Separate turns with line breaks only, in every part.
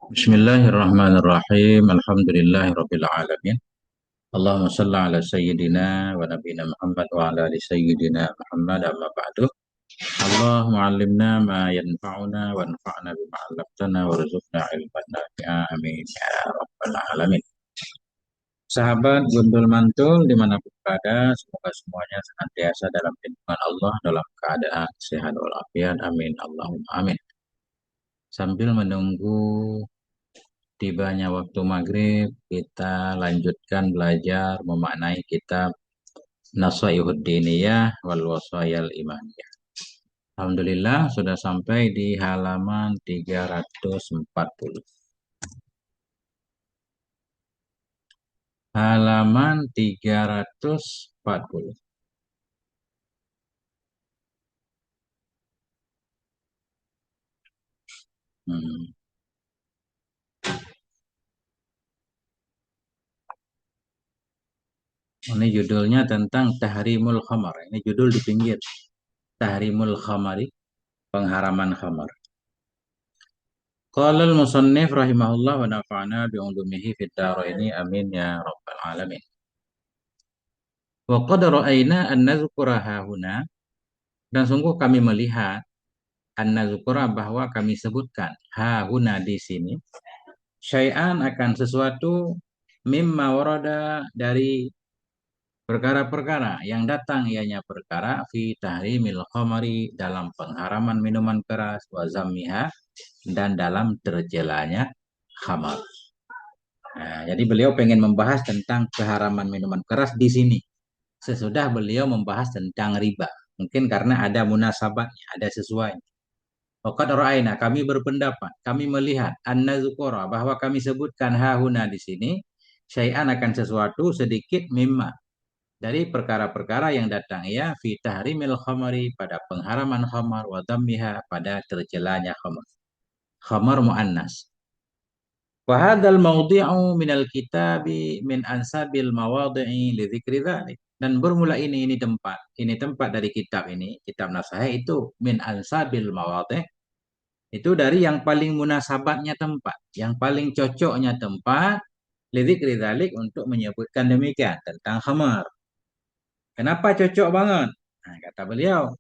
Bismillahirrahmanirrahim. Alhamdulillahirabbil alamin. Allahumma shalli ala sayyidina wa nabiyina Muhammad wa ala ali sayyidina Muhammad amma ba'du. Allahumma 'allimna ma yanfa'una wa anfa'na bima 'allamtana warzuqna ilman nafi'a. Amin ya rabbal alamin. Sahabat Gundul Mantul dimanapun berada, semoga semuanya senantiasa dalam lindungan Allah dalam keadaan sehat walafiat. Amin. Allahumma amin. Sambil menunggu tibanya waktu maghrib, kita lanjutkan belajar memaknai kitab Nasaihud Diniyah wal Wasayal Imaniyah. Alhamdulillah sudah sampai di halaman 340. Halaman 340. Hmm. Ini judulnya tentang Tahrimul Khamar. Ini judul di pinggir. Tahrimul Khamari, pengharaman khamar. Qala al-musannif rahimahullah wa nafa'ana bi'ulumihi fid dharaini amin ya rabbal alamin. Wa qad ra'ayna an nadhkura hahuna, dan sungguh kami melihat an nadhkura, bahwa kami sebutkan hahuna di sini syai'an, akan sesuatu, mimma warada, dari perkara-perkara yang datang ianya perkara, fi tahrimil khamari, dalam pengharaman minuman keras, wa zammiha, dan dalam tercelanya khamar. Nah, jadi beliau pengen membahas tentang keharaman minuman keras di sini sesudah beliau membahas tentang riba. Mungkin karena ada munasabatnya, ada sesuai. Waqad ra'ayna, kami berpendapat, kami melihat, an-nazkura, bahwa kami sebutkan hahuna di sini, syai'an, akan sesuatu sedikit, mimma, dari perkara-perkara yang datang ya fi tahrimil khamari, pada pengharaman khamar, wa dhammiha, pada tercelanya khamar. Khamar muannas. Wa hadzal mawdi'u minal kitabi min ansabil mawadhi'i li dzikri dzalik. Dan bermula ini tempat dari kitab ini, kitab Nasahih itu, min ansabil mawadhi', itu dari yang paling munasabatnya tempat, yang paling cocoknya tempat, li dzikri dzalik, untuk menyebutkan demikian tentang khamar. Kenapa cocok banget? Nah, kata beliau,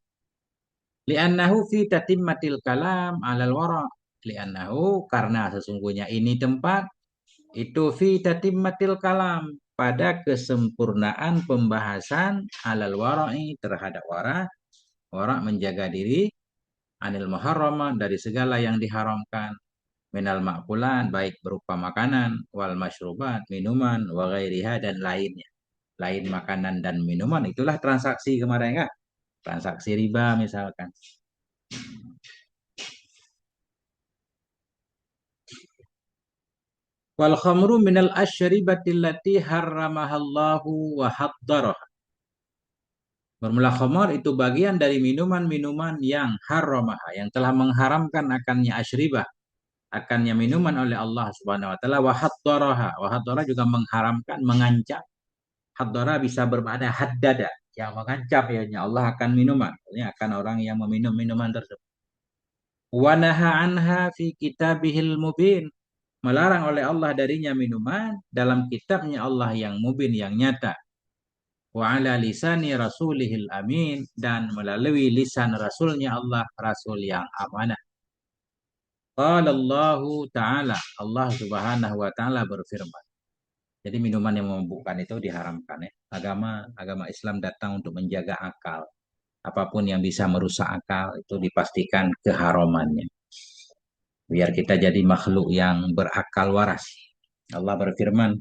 li'annahu fi tatimmatil kalam 'alal wara'. Li'annahu, karena sesungguhnya ini tempat itu fi tatimmatil kalam, pada kesempurnaan pembahasan, alal wara'i, terhadap wara. Wara menjaga diri, anil muharramat, dari segala yang diharamkan, minal ma'kulan, baik berupa makanan, wal masyrubat, minuman, wa ghairiha, dan lainnya. Lain makanan dan minuman, itulah transaksi kemarin kan, transaksi riba misalkan. Wal khamru minal asyribati allati harramahallahu wa haddaraha. Bermula khamar itu bagian dari minuman-minuman yang haramah, yang telah mengharamkan akannya asyribah, akannya minuman oleh Allah Subhanahu wa taala. Wa haddaraha, wa haddara juga mengharamkan, mengancam. Haddara bisa bermakna haddada, yang mengancam ya Allah akan minuman, ini akan orang yang meminum minuman tersebut. Wa naha anha fi kitabihil mubin, melarang oleh Allah darinya minuman dalam kitabnya Allah yang mubin, yang nyata. Wa ala lisani rasulihil amin, dan melalui lisan rasulnya Allah, rasul yang amanah. Qala Allah Ta'ala, Allah Subhanahu wa taala berfirman. Jadi minuman yang memabukkan itu diharamkan ya. Agama Islam datang untuk menjaga akal. Apapun yang bisa merusak akal itu dipastikan keharamannya. Biar kita jadi makhluk yang berakal waras. Allah berfirman,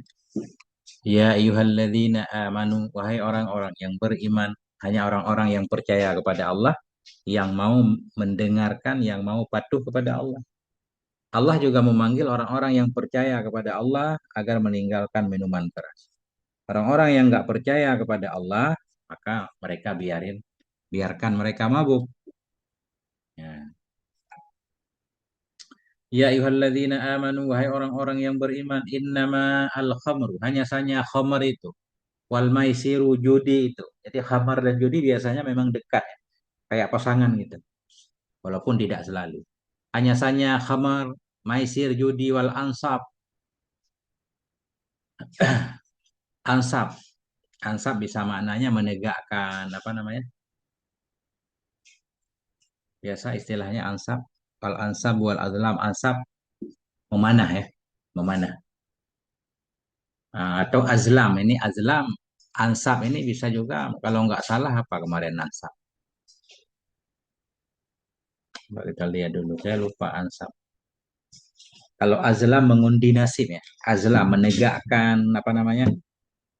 ya ayyuhalladzina amanu, wahai orang-orang yang beriman, hanya orang-orang yang percaya kepada Allah, yang mau mendengarkan, yang mau patuh kepada Allah. Allah juga memanggil orang-orang yang percaya kepada Allah agar meninggalkan minuman keras. Orang-orang yang nggak percaya kepada Allah, maka mereka biarkan mereka mabuk. Ya. Ya ayyuhalladzina amanu, wahai orang-orang yang beriman, innama al-khamru, hanya saja khamar itu, wal maisiru, judi itu. Jadi khamar dan judi biasanya memang dekat ya, kayak pasangan gitu. Walaupun tidak selalu. Hanya saja khamar, maisir, judi, wal ansab. Ansab, ansab bisa maknanya menegakkan apa namanya? Biasa istilahnya ansab. Al ansab wal azlam, ansab memanah ya, memanah. Atau azlam, ini azlam, ansab ini bisa juga kalau nggak salah apa kemarin ansab. Coba kita lihat dulu, saya lupa ansab. Kalau azlam mengundi nasib ya, azlam menegakkan apa namanya,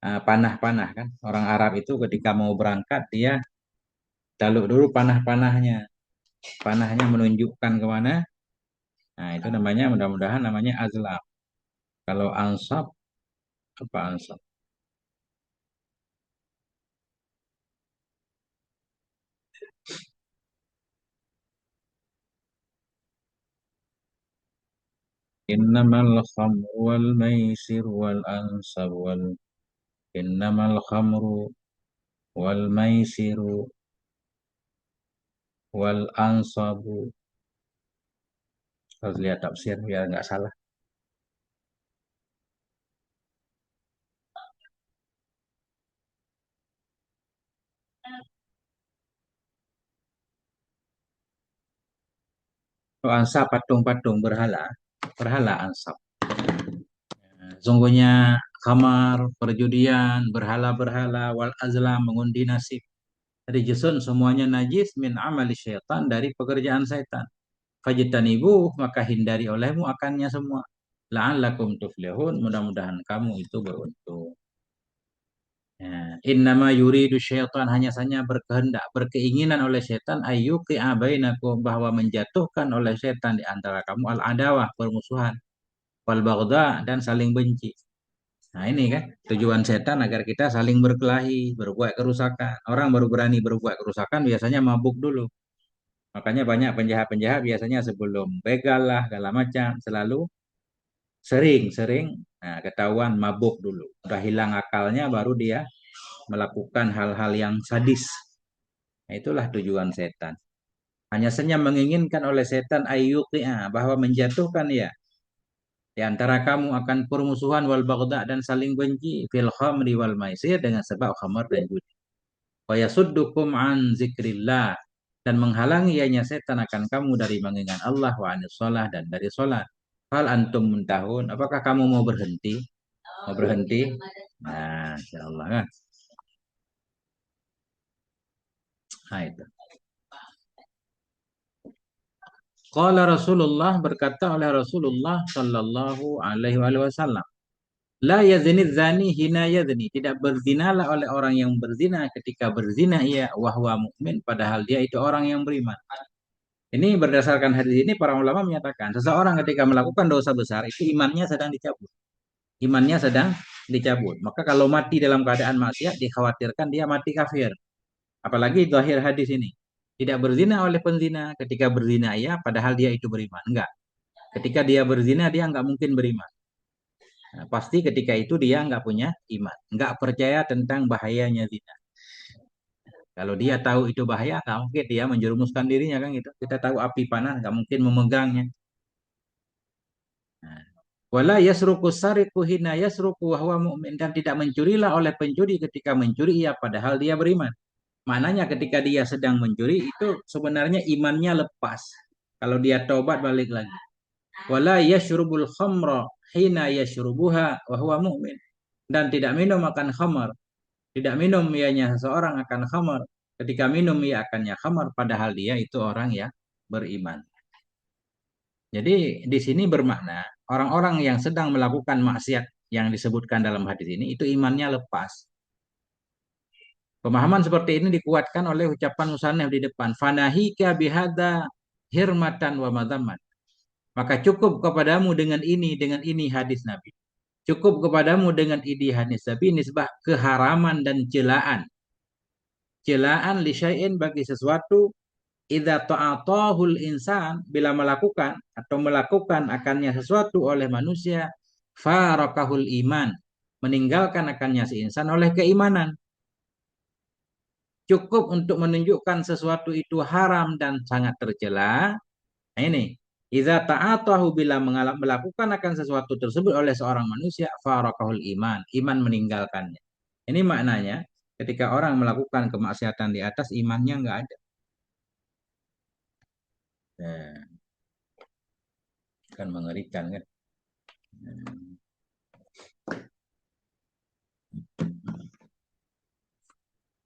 panah-panah kan. Orang Arab itu ketika mau berangkat dia taluk dulu panah-panahnya, panahnya menunjukkan kemana. Nah itu namanya mudah-mudahan namanya azlam. Kalau ansab apa ansab? Innamal khamru wal maisir wal ansab wal innamal khamru wal maisiru wal ansabu. Harus lihat tafsir biar nggak salah. Kalau ansab patung-patung berhala, berhala ansab. Sungguhnya khamar, perjudian, berhala-berhala, wal azlam, mengundi nasib. Rijisun semuanya najis min amali syaitan dari pekerjaan setan. Fajtanibu maka hindari olehmu akannya semua. La'allakum tuflihun, mudah-mudahan kamu itu beruntung. Ya, innama yuridu syaitan hanya saja berkehendak, berkeinginan oleh setan ayyuqi'a bainakum bahwa menjatuhkan oleh setan di antara kamu al-adawah, permusuhan, wal baghdha dan saling benci. Nah, ini kan tujuan setan agar kita saling berkelahi, berbuat kerusakan. Orang baru berani berbuat kerusakan biasanya mabuk dulu. Makanya banyak penjahat-penjahat biasanya sebelum begal lah, segala macam, selalu sering-sering ketahuan mabuk dulu. Udah hilang akalnya baru dia melakukan hal-hal yang sadis. Nah, itulah tujuan setan. Hanya saja menginginkan oleh setan ayyuqi'a bahwa menjatuhkan ya di antara kamu akan permusuhan wal baghdha dan saling benci fil khamri wal maisir dengan sebab khamar dan judi. Wa yasuddukum an zikrillah dan menghalangi ianya setan akan kamu dari mengingat Allah wa anis shalah dan dari salat. Hal antum muntahun, apakah kamu mau berhenti? Mau berhenti? Nah, insyaallah kan. Nah, itu. Qala Rasulullah berkata oleh Rasulullah sallallahu alaihi wasallam, la yazni zani hina yazni, tidak berzinalah oleh orang yang berzina ketika berzina ia wahwa mukmin padahal dia itu orang yang beriman. Ini berdasarkan hadis ini para ulama menyatakan seseorang ketika melakukan dosa besar itu imannya sedang dicabut. Imannya sedang dicabut. Maka kalau mati dalam keadaan maksiat dikhawatirkan dia mati kafir. Apalagi zahir hadis ini. Tidak berzina oleh penzina ketika berzina ia padahal dia itu beriman. Enggak. Ketika dia berzina dia enggak mungkin beriman. Nah, pasti ketika itu dia enggak punya iman. Enggak percaya tentang bahayanya zina. Kalau dia tahu itu bahaya, nggak mungkin dia menjerumuskan dirinya kan gitu. Kita tahu api panas, nggak mungkin memegangnya. Nah, wala yasruku sariku hina yasruku wa huwa mu'min dan tidak mencurilah oleh pencuri ketika mencuri ia padahal dia beriman. Maknanya ketika dia sedang mencuri itu sebenarnya imannya lepas. Kalau dia taubat balik lagi. Wala yashrubul khamra hina yashrubuha wa huwa mu'min dan tidak minum akan khamar. Tidak minum ianya seseorang akan khamar. Ketika minum ia akannya khamar padahal dia itu orang yang beriman. Jadi di sini bermakna orang-orang yang sedang melakukan maksiat yang disebutkan dalam hadis ini itu imannya lepas. Pemahaman seperti ini dikuatkan oleh ucapan musannaf di depan. Fanahika bihada hirmatan wa madhaman. Maka cukup kepadamu dengan ini hadis Nabi. Cukup kepadamu dengan ini hadis Nabi nisbah keharaman dan celaan. Celaan li syai'in bagi sesuatu idza ta'atahul insan bila melakukan atau melakukan akannya sesuatu oleh manusia farakahul iman meninggalkan akannya si insan oleh keimanan. Cukup untuk menunjukkan sesuatu itu haram dan sangat tercela. Nah ini Idza ta'atahu bila melakukan akan sesuatu tersebut oleh seorang manusia, farakahul iman, iman meninggalkannya. Ini maknanya ketika orang melakukan kemaksiatan di atas imannya nggak ada. Nah, kan mengerikan kan.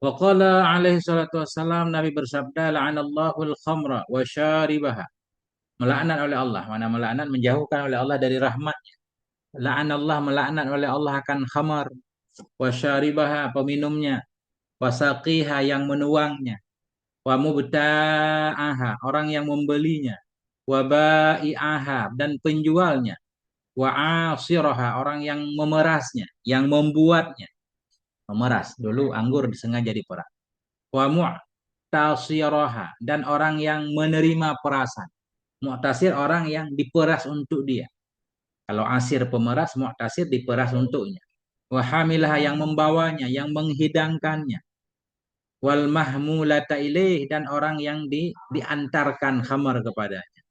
Wa qala alaihi salatu wassalam, Nabi bersabda, la'anallahu al-khamra wa syaribaha. Melaknat oleh Allah. Mana melaknat menjauhkan oleh Allah dari rahmat. La'anallah melaknat oleh Allah akan khamar. Wa syaribaha peminumnya. Wa saqiha yang menuangnya. Wa mubta'aha orang yang membelinya. Wa ba'i'aha dan penjualnya. Wa asiraha orang yang memerasnya, yang membuatnya. Memeras. Dulu anggur disengaja diperas. Wa mu'tasiraha dan orang yang menerima perasan. Mu'tasir orang yang diperas untuk dia. Kalau asir pemeras, mu'tasir diperas untuknya. Wa hamilah yang membawanya, yang menghidangkannya. Wal mahmulata ilaih dan orang yang diantarkan khamar kepadanya.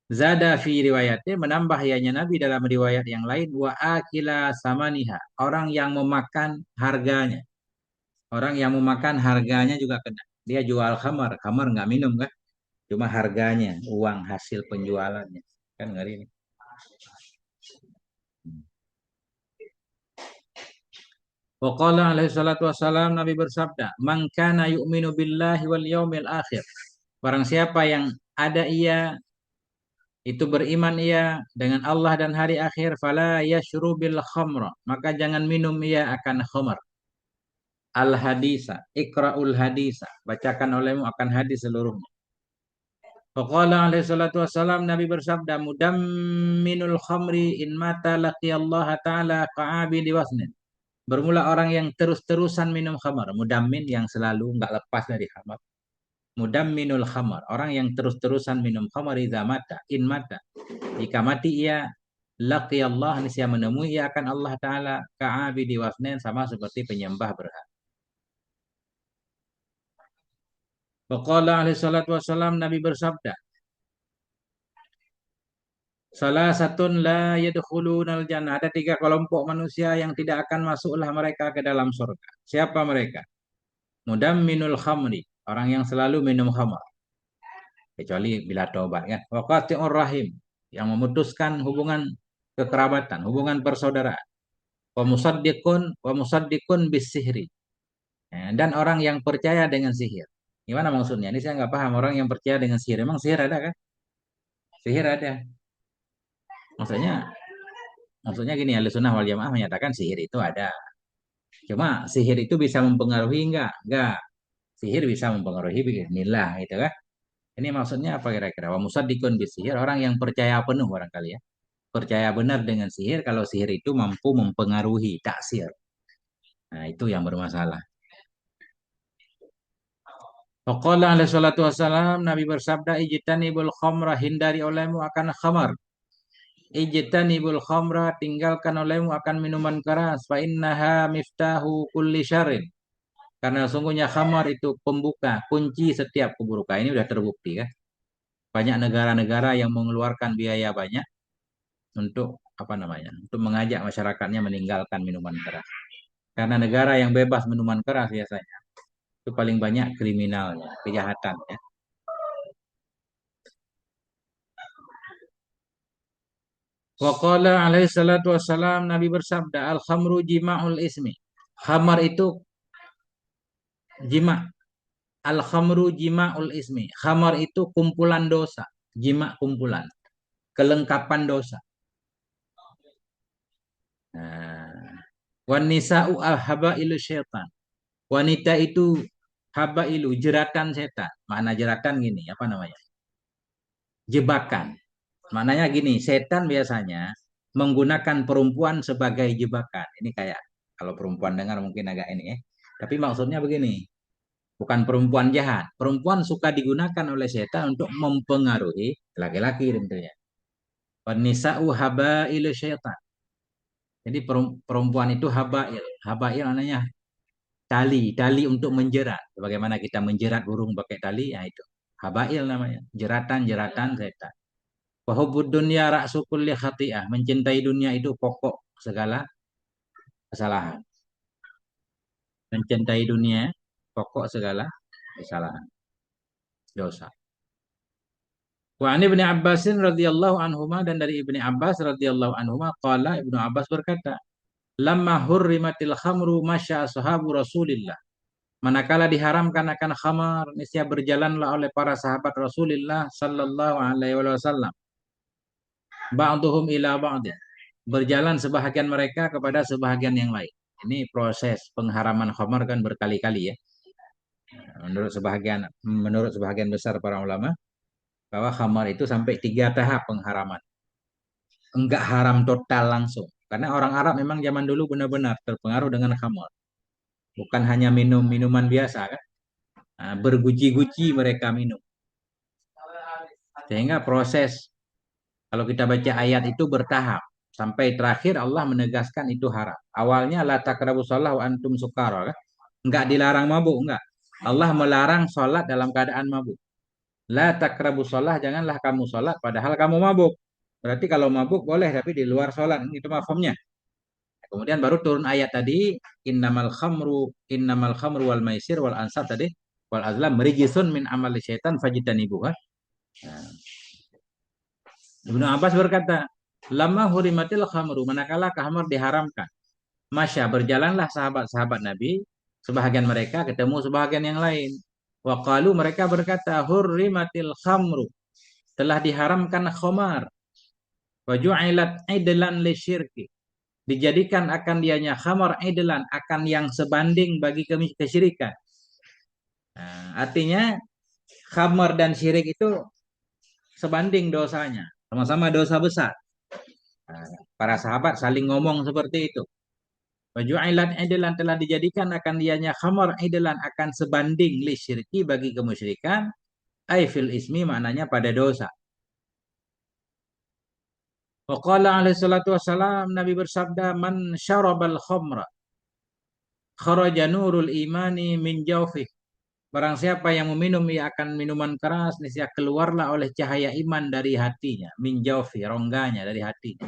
Zada fi riwayatnya menambah yanya Nabi dalam riwayat yang lain wa akila samaniha orang yang memakan harganya. Orang yang memakan harganya juga kena. Dia jual khamar, khamar nggak minum kan? Cuma harganya, uang hasil penjualannya. Kan ngeri ini. Wa qala alaihi salatu wassalam Nabi bersabda, "Man kana yu'minu billahi wal yaumil akhir." Barang siapa yang ada ia itu beriman ia dengan Allah dan hari akhir, fala yashrubil khamra, maka jangan minum ia akan khamar. Al hadisa, ikra'ul hadisa, bacakan olehmu akan hadis seluruhnya. Faqala alaihi salatu wassalam Nabi bersabda, mudamminul khamri in mata laqiyallaha ta'ala ka'abidi wasnin. Bermula orang yang terus-terusan minum khamar. Mudammin yang selalu nggak lepas dari khamar. Mudamminul khamar. Orang yang terus-terusan minum khamar idza mata. In mata. Jika mati ia laqiyallah niscaya menemui ia akan Allah Ta'ala ka'abidi wasnin sama seperti penyembah berhala. Waqala alaihi salatu wassalam Nabi bersabda. Salah satun la yadkhulunal jannah. Ada tiga kelompok manusia yang tidak akan masuklah mereka ke dalam surga. Siapa mereka? Mudamminul khamri, orang yang selalu minum khamar, kecuali bila taubat ya. Waqati'ur rahim, yang memutuskan hubungan kekerabatan, hubungan persaudaraan. Wa musaddiqun bisihri. Dan orang yang percaya dengan sihir. Gimana maksudnya? Ini saya nggak paham orang yang percaya dengan sihir. Emang sihir ada kan? Sihir ada. Maksudnya, maksudnya gini, Ahlussunnah wal Jamaah menyatakan sihir itu ada. Cuma sihir itu bisa mempengaruhi enggak? Enggak. Sihir bisa mempengaruhi bismillah gitu kan. Ini maksudnya apa kira-kira? Wa musaddiqun bisihir, orang yang percaya penuh barangkali ya. Percaya benar dengan sihir kalau sihir itu mampu mempengaruhi taksir. Nah, itu yang bermasalah. Faqala alaihi salatu wassalam Nabi bersabda ijtanibul khamra hindari olehmu akan khamar. Ijtanibul khamra tinggalkan olehmu akan minuman keras fa innaha miftahu kulli syarrin. Karena sungguhnya khamar itu pembuka, kunci setiap keburukan. Ini sudah terbukti kan. Banyak negara-negara yang mengeluarkan biaya banyak untuk apa namanya? Untuk mengajak masyarakatnya meninggalkan minuman keras. Karena negara yang bebas minuman keras biasanya itu paling banyak kriminalnya, kejahatannya. Wa qala alaihi salatu wassalam Nabi bersabda al khamru jima'ul ismi. Khamar itu jima. Al khamru jima'ul ismi. Khamar itu kumpulan dosa, jima kumpulan, kelengkapan dosa. Nah, wan nisa'u al habailu syaitan. Wanita itu habailu jeratan setan. Makna jeratan gini, apa namanya? Jebakan. Maknanya gini, setan biasanya menggunakan perempuan sebagai jebakan. Ini kayak kalau perempuan dengar mungkin agak ini ya. Tapi maksudnya begini, bukan perempuan jahat. Perempuan suka digunakan oleh setan untuk mempengaruhi laki-laki tentunya. Wanisa'u habailu syaitan. Jadi perempuan itu habail. Habail namanya tali untuk menjerat. Bagaimana kita menjerat burung pakai tali, ya itu. Habail namanya, jeratan-jeratan setan. Wa hubbud dunya ra'su kulli khati'ah. Mencintai dunia itu pokok segala kesalahan. Mencintai dunia pokok segala kesalahan, dosa. Wa ani Ibnu Abbasin radhiyallahu anhuma, dan dari Ibnu Abbas radhiyallahu anhuma qala, Ibnu Abbas berkata, lamma hurrimatil khamru masya ashabu Rasulillah. Manakala diharamkan akan khamar, niscaya berjalanlah oleh para sahabat Rasulullah sallallahu alaihi wasallam. Ba'duhum ila ba'd. Berjalan sebahagian mereka kepada sebahagian yang lain. Ini proses pengharaman khamar kan berkali-kali ya. Menurut sebahagian besar para ulama bahwa khamar itu sampai 3 tahap pengharaman. Enggak haram total langsung. Karena orang Arab memang zaman dulu benar-benar terpengaruh dengan khamar. Bukan hanya minum minuman biasa kan. Nah, berguci-guci mereka minum. Sehingga proses kalau kita baca ayat itu bertahap. Sampai terakhir Allah menegaskan itu haram. Awalnya la taqrabu shalah wa antum sukara kan. Enggak dilarang mabuk, enggak. Allah melarang sholat dalam keadaan mabuk. La takrabu sholah, janganlah kamu sholat padahal kamu mabuk. Berarti kalau mabuk boleh tapi di luar sholat. Itu mafhumnya. Kemudian baru turun ayat tadi, innamal khamru wal maisir wal ansab tadi wal azlam rijisun min amali syaitan fajtanibuh. Nah, Ibnu Abbas berkata, lama hurimatil khamru, manakala khamr diharamkan. Masya, berjalanlah sahabat-sahabat Nabi, sebahagian mereka ketemu sebahagian yang lain. Waqalu, mereka berkata, hurrimatil khamru, telah diharamkan khamar. Waju'ilat idlan li syirki. Dijadikan akan dianya khamar idlan, akan yang sebanding bagi kesyirikan. Nah, artinya khamar dan syirik itu sebanding dosanya. Sama-sama dosa besar. Nah, para sahabat saling ngomong seperti itu. Waju'ilat idlan, telah dijadikan akan dianya khamar idlan, akan sebanding li syirki bagi kemusyrikan. Ay fil ismi, maknanya pada dosa. Wa qala alaihi salatu wassalam, Nabi bersabda, man syarabal khamra kharaja nurul imani min jawfih. Barang siapa yang meminum, ia akan minuman keras, niscaya keluarlah oleh cahaya iman dari hatinya, min jawfi, rongganya dari hatinya.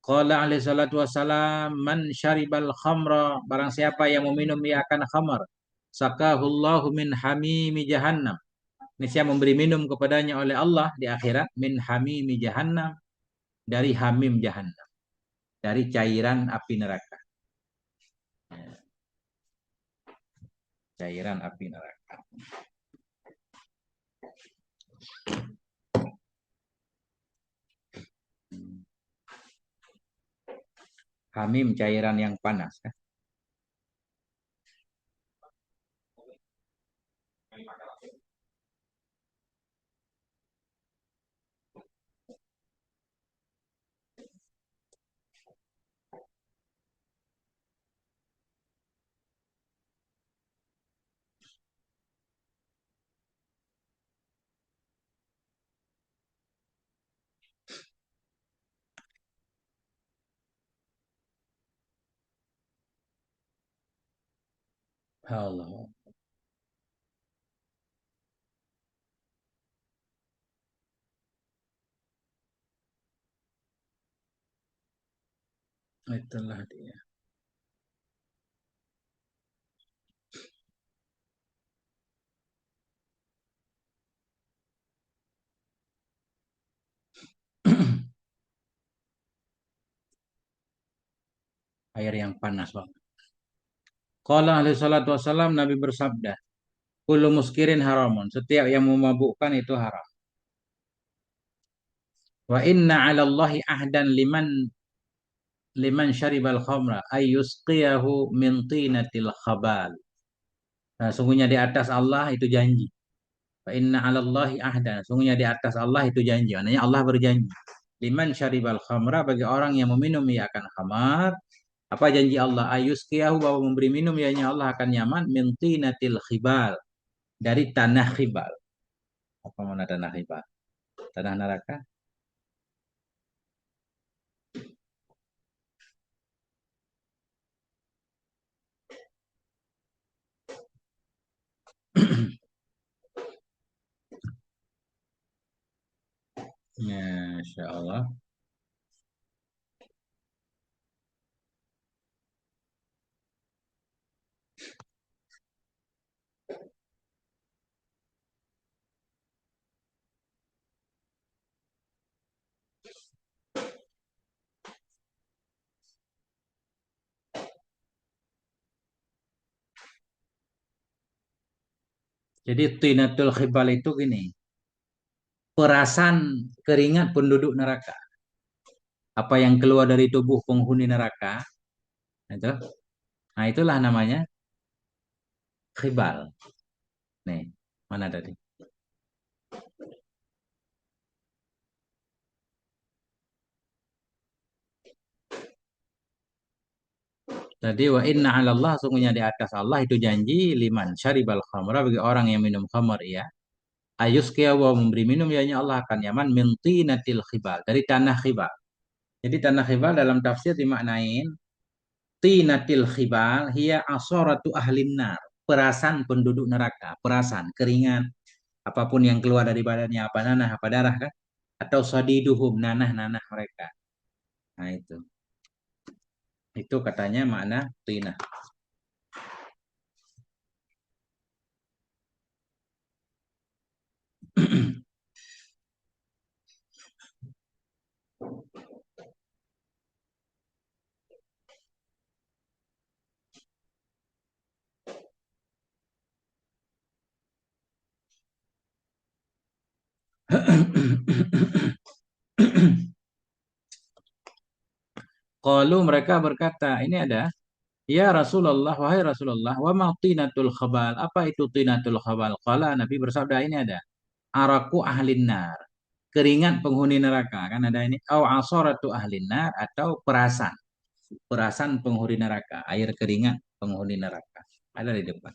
Qala alaihi salatu wassalam, man syaribal khamra, barang siapa yang meminum, ia akan khamar, sakahullahu min hamimi jahannam, niscaya memberi minum kepadanya oleh Allah di akhirat, min hamimi jahannam, dari hamim jahannam, dari cairan api neraka. Cairan api neraka. Hamim, cairan yang panas. Allah. Itulah dia. Air yang panas banget. Qala alaihi salatu wassalam, Nabi bersabda, kullu muskirin haramun, setiap yang memabukkan itu haram. Wa inna 'ala Allahi ahdan liman syaribal khamra ay yusqiyahu min tinatil khabal. Nah, sungguhnya di atas Allah itu janji. Wa inna 'ala Allahi ahdan, sungguhnya di atas Allah itu janji. Maknanya Allah berjanji. Liman syaribal khamra, bagi orang yang meminum ia akan khamar. Apa janji Allah? Ayusqiyahu, bahwa memberi minum ianya Allah akan nyaman, min tinatil khibal, dari tanah khibal. Apa mana tanah khibal? Tanah neraka. Ya, Masya Allah. Jadi tinatul khibal itu gini, perasan keringat penduduk neraka. Apa yang keluar dari tubuh penghuni neraka, itu, nah itulah namanya khibal. Nih, mana tadi? Tadi wa inna 'ala Allah sungguhnya di atas Allah itu janji liman syaribal khamra bagi orang yang minum khamr ya. Ayus wa memberi minum ya Allah akan yaman min tinatil khibal dari tanah khibal. Jadi tanah khibal dalam tafsir dimaknain tinatil khibal hiya asoratu ahlin nar. Perasan penduduk neraka, perasan, keringat, apapun yang keluar dari badannya, apa nanah, apa darah kan? Atau sadiduhum, nanah-nanah mereka. Nah itu. Itu katanya makna tina. Kalau mereka berkata, ini ada, ya Rasulullah, wahai Rasulullah, wa ma tinatul khabal? Apa itu tinatul khabal? Kala Nabi bersabda, ini ada, araku ahlin nar. Keringat penghuni neraka. Kan ada ini, au asaratu ahlin nar, atau perasan. Perasan penghuni neraka. Air keringat penghuni neraka. Ada di depan.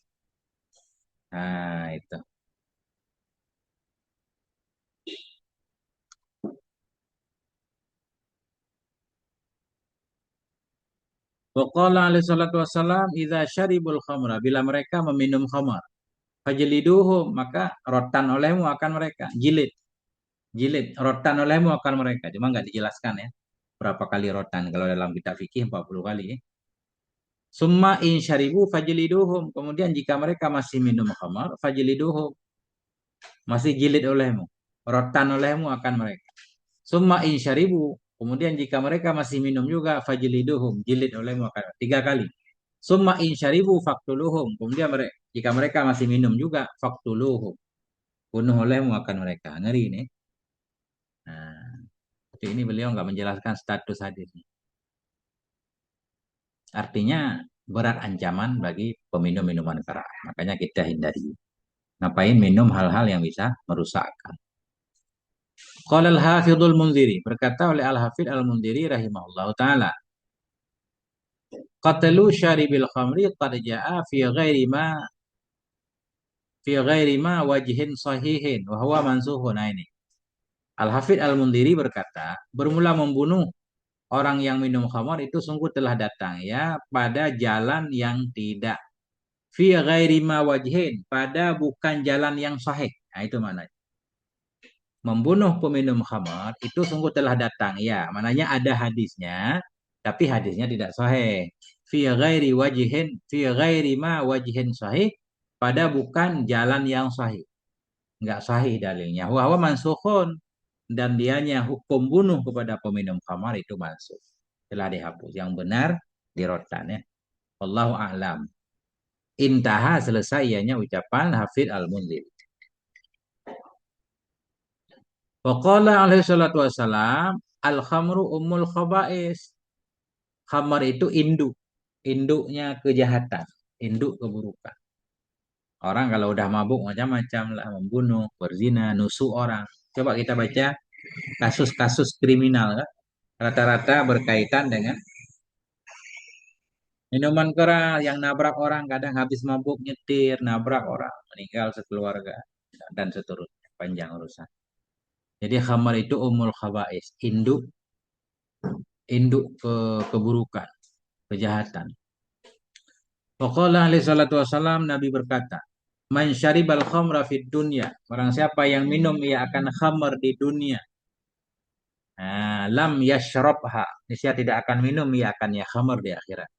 Nah, itu. Waqala alaihi salatu wassalam, idza syaribul khamra, bila mereka meminum khamar, fajliduhum, maka rotan olehmu akan mereka. Jilid. Jilid. Rotan olehmu akan mereka. Cuma nggak dijelaskan ya. Berapa kali rotan. Kalau dalam kitab fikih 40 kali ya. Summa in syaribu fajliduhum. Kemudian jika mereka masih minum khamar, fajliduhum. Masih jilid olehmu. Rotan olehmu akan mereka. Summa in syaribu. Kemudian jika mereka masih minum juga, fajliduhum. Jilid olehmu akan mereka. 3 kali. Summa in syaribu faktuluhum. Kemudian mereka, jika mereka masih minum juga, faktuluhum. Bunuh olehmu akan mereka. Ngeri ini. Nah, tapi ini beliau nggak menjelaskan status hadisnya. Artinya berat ancaman bagi peminum minuman keras. Makanya kita hindari. Ngapain minum hal-hal yang bisa merusakkan. Qala al-Hafidhul Munziri, berkata oleh Al-Hafidh Al-Munziri rahimahullahu taala, qatalu syaribil khamri qad jaa fi ghairi ma wajhin sahihin wa huwa mansuhun. Nah, ini Al-Hafidh Al-Munziri berkata, bermula membunuh orang yang minum khamar itu sungguh telah datang ya pada jalan yang tidak fi ghairi ma wajhin, pada bukan jalan yang sahih. Nah, itu maknanya. Membunuh peminum khamar itu sungguh telah datang. Ya, maknanya ada hadisnya, tapi hadisnya tidak sahih. Fi ghairi ma wajhin sahih, pada bukan jalan yang sahih. Enggak sahih dalilnya. Wa mansukhun, dan dianya hukum bunuh kepada peminum khamar itu mansukh. Telah dihapus. Yang benar di rotan ya. Wallahu a'lam. Intaha, selesai ianya ucapan Hafidh Al-Munzir. Wa qala alaihi salatu wassalam, al-khamru ummul khaba'is. Khamar itu induk. Induknya kejahatan. Induk keburukan. Orang kalau udah mabuk macam-macam lah. Membunuh, berzina, nusuk orang. Coba kita baca kasus-kasus kriminal kan. Rata-rata berkaitan dengan minuman keras yang nabrak orang. Kadang habis mabuk nyetir, nabrak orang. Meninggal sekeluarga. Dan seterusnya. Panjang urusan. Jadi khamar itu umul khaba'is. Induk, induk keburukan, kejahatan. Waqala alaihi salatu wassalam, Nabi berkata, man syaribal khamra fid dunya, orang siapa yang minum ia akan khamar di dunia, Lam yashrabha. Niscaya tidak akan minum ya akan ya khamar di akhirat.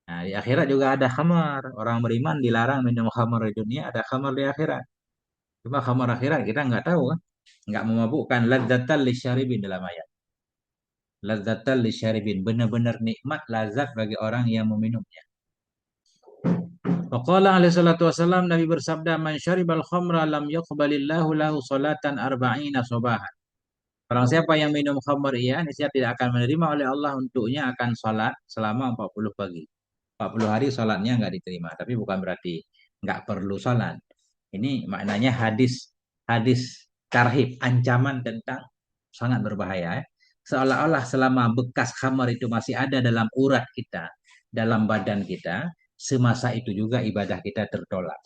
Nah, di akhirat juga ada khamar. Orang beriman dilarang minum khamar di dunia, ada khamar di akhirat. Cuma khamar akhirat kita nggak tahu kan. Nggak memabukkan. Ladzatan lisyaribin dalam ayat. Ladzatan lisyaribin. Benar-benar nikmat, lazat bagi orang yang meminumnya. Waqala alaihi salatu wasallam, Nabi bersabda, man syaribal khamra lam yuqbalillahu lahu salatan arba'ina sobahan. Barang siapa yang minum khamr ia niscaya tidak akan menerima oleh Allah untuknya akan salat selama 40 pagi. 40 hari salatnya nggak diterima. Tapi bukan berarti nggak perlu salat. Ini maknanya hadis hadis tarhib, ancaman tentang sangat berbahaya. Seolah-olah selama bekas khamr itu masih ada dalam urat kita, dalam badan kita, semasa itu juga ibadah kita tertolak.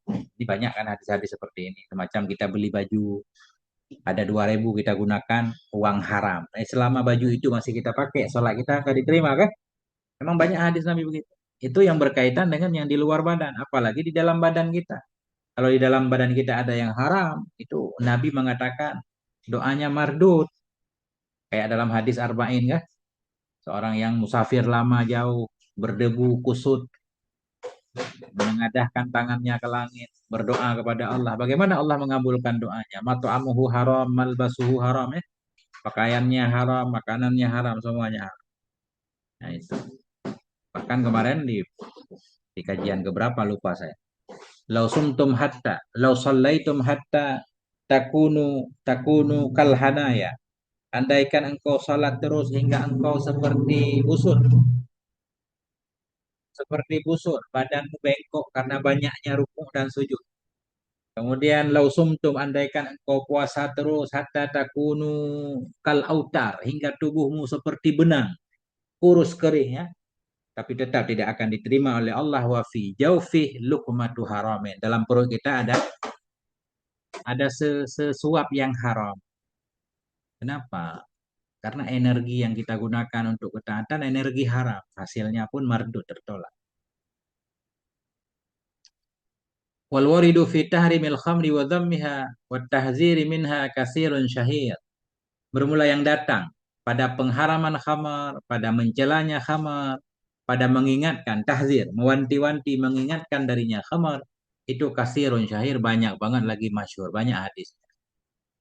Ini banyak kan hadis-hadis seperti ini. Semacam kita beli baju, ada 2.000 kita gunakan uang haram. Selama baju itu masih kita pakai, sholat kita akan diterima kan? Memang banyak hadis Nabi begitu. Itu yang berkaitan dengan yang di luar badan, apalagi di dalam badan kita. Kalau di dalam badan kita ada yang haram, itu Nabi mengatakan doanya mardud. Kayak dalam hadis Arba'in kan? Seorang yang musafir lama jauh, berdebu, kusut, mengadahkan tangannya ke langit, berdoa kepada Allah. Bagaimana Allah mengabulkan doanya? Mat'amuhu haram, malbasuhu haram ya. Pakaiannya haram, makanannya haram, semuanya haram. Nah itu. Bahkan kemarin di kajian keberapa lupa saya. Lau sumtum hatta, lau sallaitum hatta takunu kalhanaya. Andaikan engkau salat terus hingga engkau seperti busur, badanmu bengkok karena banyaknya rukuk dan sujud. Kemudian lau sumtum andaikan engkau puasa terus hatta takunu kal autar hingga tubuhmu seperti benang, kurus kering ya, tapi tetap tidak akan diterima oleh Allah. Wa fi jaufih luqmatu haramin. Dalam perut kita ada sesuap yang haram. Kenapa? Karena energi yang kita gunakan untuk ketaatan energi haram, hasilnya pun mardud tertolak. Wal waridu fi tahrimil khamri wa dhammiha wa tahziri minha kasirun syahir. Bermula yang datang pada pengharaman khamar, pada mencelanya khamar, pada mengingatkan tahzir, mewanti-wanti mengingatkan darinya khamar, itu kasirun syahir banyak banget lagi masyhur, banyak hadis.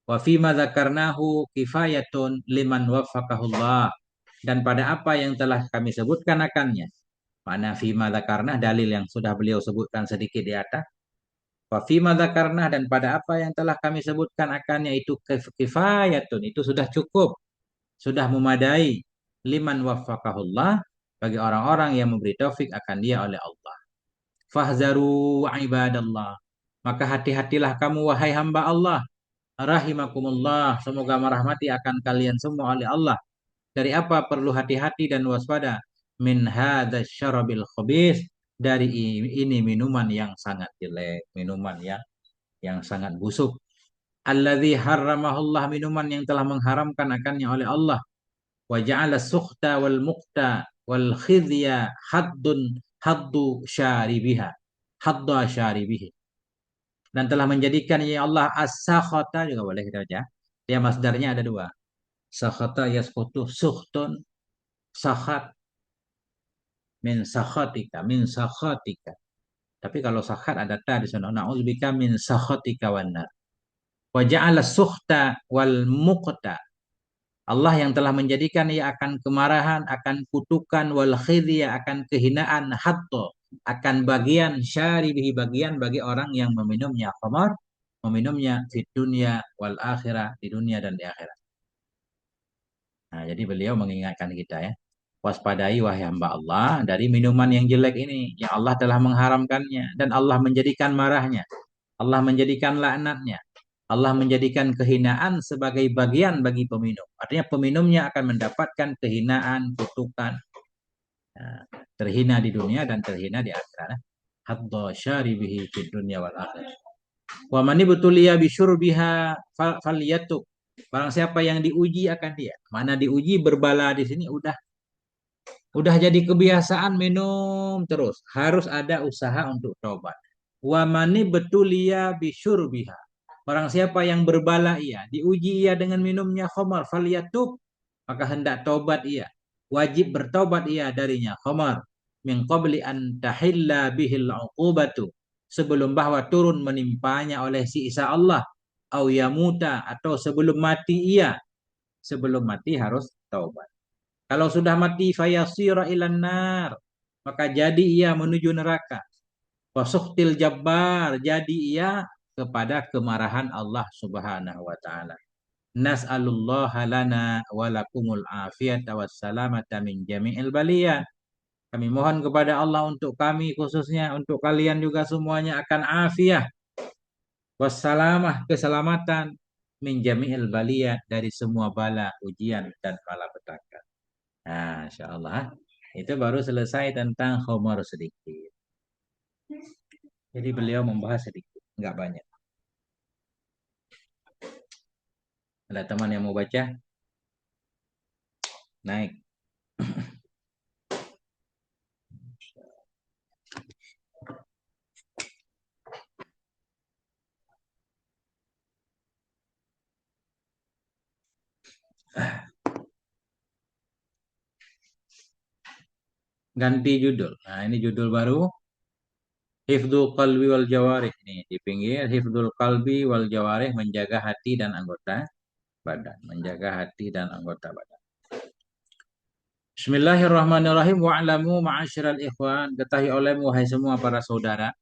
Wa fi ma dzakarnahu kifayatun liman waffaqahullah. Dan pada apa yang telah kami sebutkan akannya. Mana fi ma dzakarna dalil yang sudah beliau sebutkan sedikit di atas. Wa fi ma dzakarna dan pada apa yang telah kami sebutkan akannya itu kifayatun, itu sudah cukup, sudah memadai liman waffaqahullah bagi orang-orang yang memberi taufik akan dia oleh Allah. Fahzaru ibadallah. Maka hati-hatilah kamu wahai hamba Allah. Rahimakumullah. Semoga merahmati akan kalian semua oleh Allah. Dari apa perlu hati-hati dan waspada? Min hadzal syarabil khabis. Dari ini minuman yang sangat jelek, minuman yang sangat busuk. Alladzi harramahullah, minuman yang telah mengharamkan akannya oleh Allah. Wa ja'ala sukhta wal muqta wal khidya haddu syaribiha. Hadda syaribihi. Dan telah menjadikan ya Allah as-sakhata, juga boleh kita baca. Dia masdarnya ada dua. Sakhata yasqutu sukhtun, sakhat min sakhatika. Tapi kalau sakhat ada ta di sana. Na'udzubika min sakhatika wan nar. Wa ja'ala sukhta wal muqta. Allah yang telah menjadikan ia akan kemarahan, akan kutukan, wal khidya, akan kehinaan, hatta, akan bagian syaribihi, bagian bagi orang yang meminumnya khamar, meminumnya di dunia wal akhirah, di dunia dan di akhirat. Nah, jadi beliau mengingatkan kita ya, waspadai wahai hamba Allah dari minuman yang jelek ini, yang Allah telah mengharamkannya dan Allah menjadikan marahnya, Allah menjadikan laknatnya, Allah menjadikan kehinaan sebagai bagian bagi peminum. Artinya peminumnya akan mendapatkan kehinaan, kutukan, terhina di dunia dan terhina di akhirat. Hadda syaribihi fid dunya wal akhirah. Wa man ibtuliya bisyurbiha falyatuk. Barang siapa yang diuji akan dia. Mana diuji berbala di sini udah jadi kebiasaan minum terus. Harus ada usaha untuk tobat. Wa man ibtuliya bisyurbiha. Barang siapa yang berbala ia, diuji ia dengan minumnya khamar, falyatub, maka hendak taubat ia. Wajib bertaubat ia darinya khamar. Min qabli an tahilla bihil uqubatu. Sebelum bahwa turun menimpanya oleh si Isa Allah. Au yamuta, atau sebelum mati ia. Sebelum mati harus taubat. Kalau sudah mati fayasira ilan nar, maka jadi ia menuju neraka. Wasuktil jabbar, jadi ia kepada kemarahan Allah Subhanahu wa taala. Nas'alullah lana wa lakumul afiyata wassalamata min jami'il baliyat. Kami mohon kepada Allah untuk kami khususnya, untuk kalian juga semuanya akan afiah, wassalamah, keselamatan, min jami'il baliyat, dari semua bala, ujian dan malapetaka. Nah, insyaallah itu baru selesai tentang khomar sedikit. Jadi beliau membahas sedikit, enggak banyak. Ada teman yang mau baca? Naik. Ganti judul. Nah, ini judul baru. Hifdzul qalbi wal jawarih. Nih, di pinggir hifdzul qalbi wal jawarih, menjaga hati dan anggota badan. Menjaga hati dan anggota badan. Bismillahirrahmanirrahim. Wa'lamu ma'asyiral ikhwan. Ketahui olehmu, wahai semua para saudara.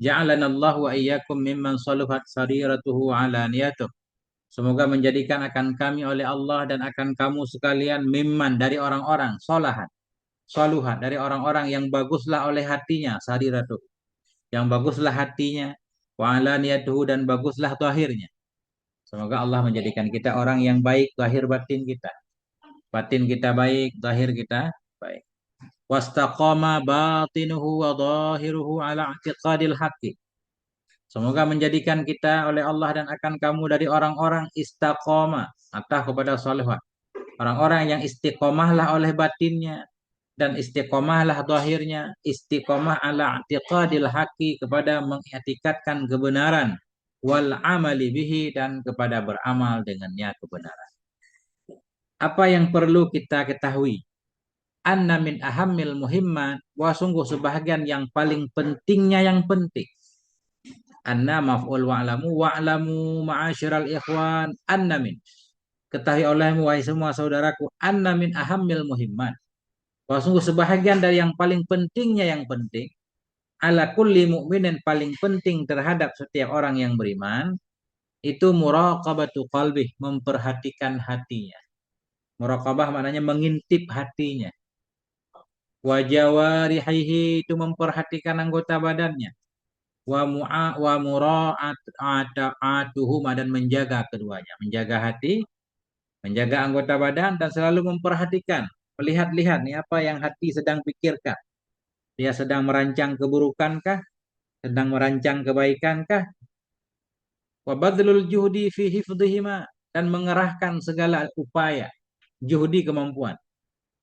Ja'alanallahu wa iyyakum mimman saluhat sariratuhu ala niyatuh. Semoga menjadikan akan kami oleh Allah dan akan kamu sekalian mimman, dari orang-orang solahat. Saluhat, dari orang-orang yang baguslah oleh hatinya, sariratuh. Yang baguslah hatinya, wa ala niyatuhu, dan baguslah zahirnya. Semoga Allah menjadikan kita orang yang baik, zahir batin kita. Batin kita baik, zahir kita baik. Wastaqama batinuhu wa zahiruhu ala i'tiqadil haqqi. Semoga menjadikan kita oleh Allah dan akan kamu dari orang-orang istiqomah, atau kepada salihah. Orang-orang yang istiqomahlah oleh batinnya dan istiqomahlah zahirnya, istiqomah ala i'tiqadil haqqi, kepada mengiktikadkan kebenaran, wal amali bihi, dan kepada beramal dengannya kebenaran. Apa yang perlu kita ketahui? Anna min ahammil muhimmat, wa sungguh sebahagian yang paling pentingnya yang penting. Anna maf'ul wa'lamu ma'asyiral ikhwan, anna min. Ketahui olehmu, wahai semua saudaraku, anna min ahammil muhimmat. Bahwa sungguh sebahagian dari yang paling pentingnya yang penting, ala kulli mu'minin, paling penting terhadap setiap orang yang beriman, itu muraqabatu qalbih, memperhatikan hatinya. Muraqabah maknanya mengintip hatinya. Wa jawarihi, itu memperhatikan anggota badannya. Wa mura'atuhuma, dan menjaga keduanya. Menjaga hati, menjaga anggota badan, dan selalu memperhatikan. Melihat-lihat nih apa yang hati sedang pikirkan. Dia sedang merancang keburukankah? Sedang merancang kebaikan-kah? Wa badlul juhdi fi hifdhihima, dan mengerahkan segala upaya. Juhdi, kemampuan.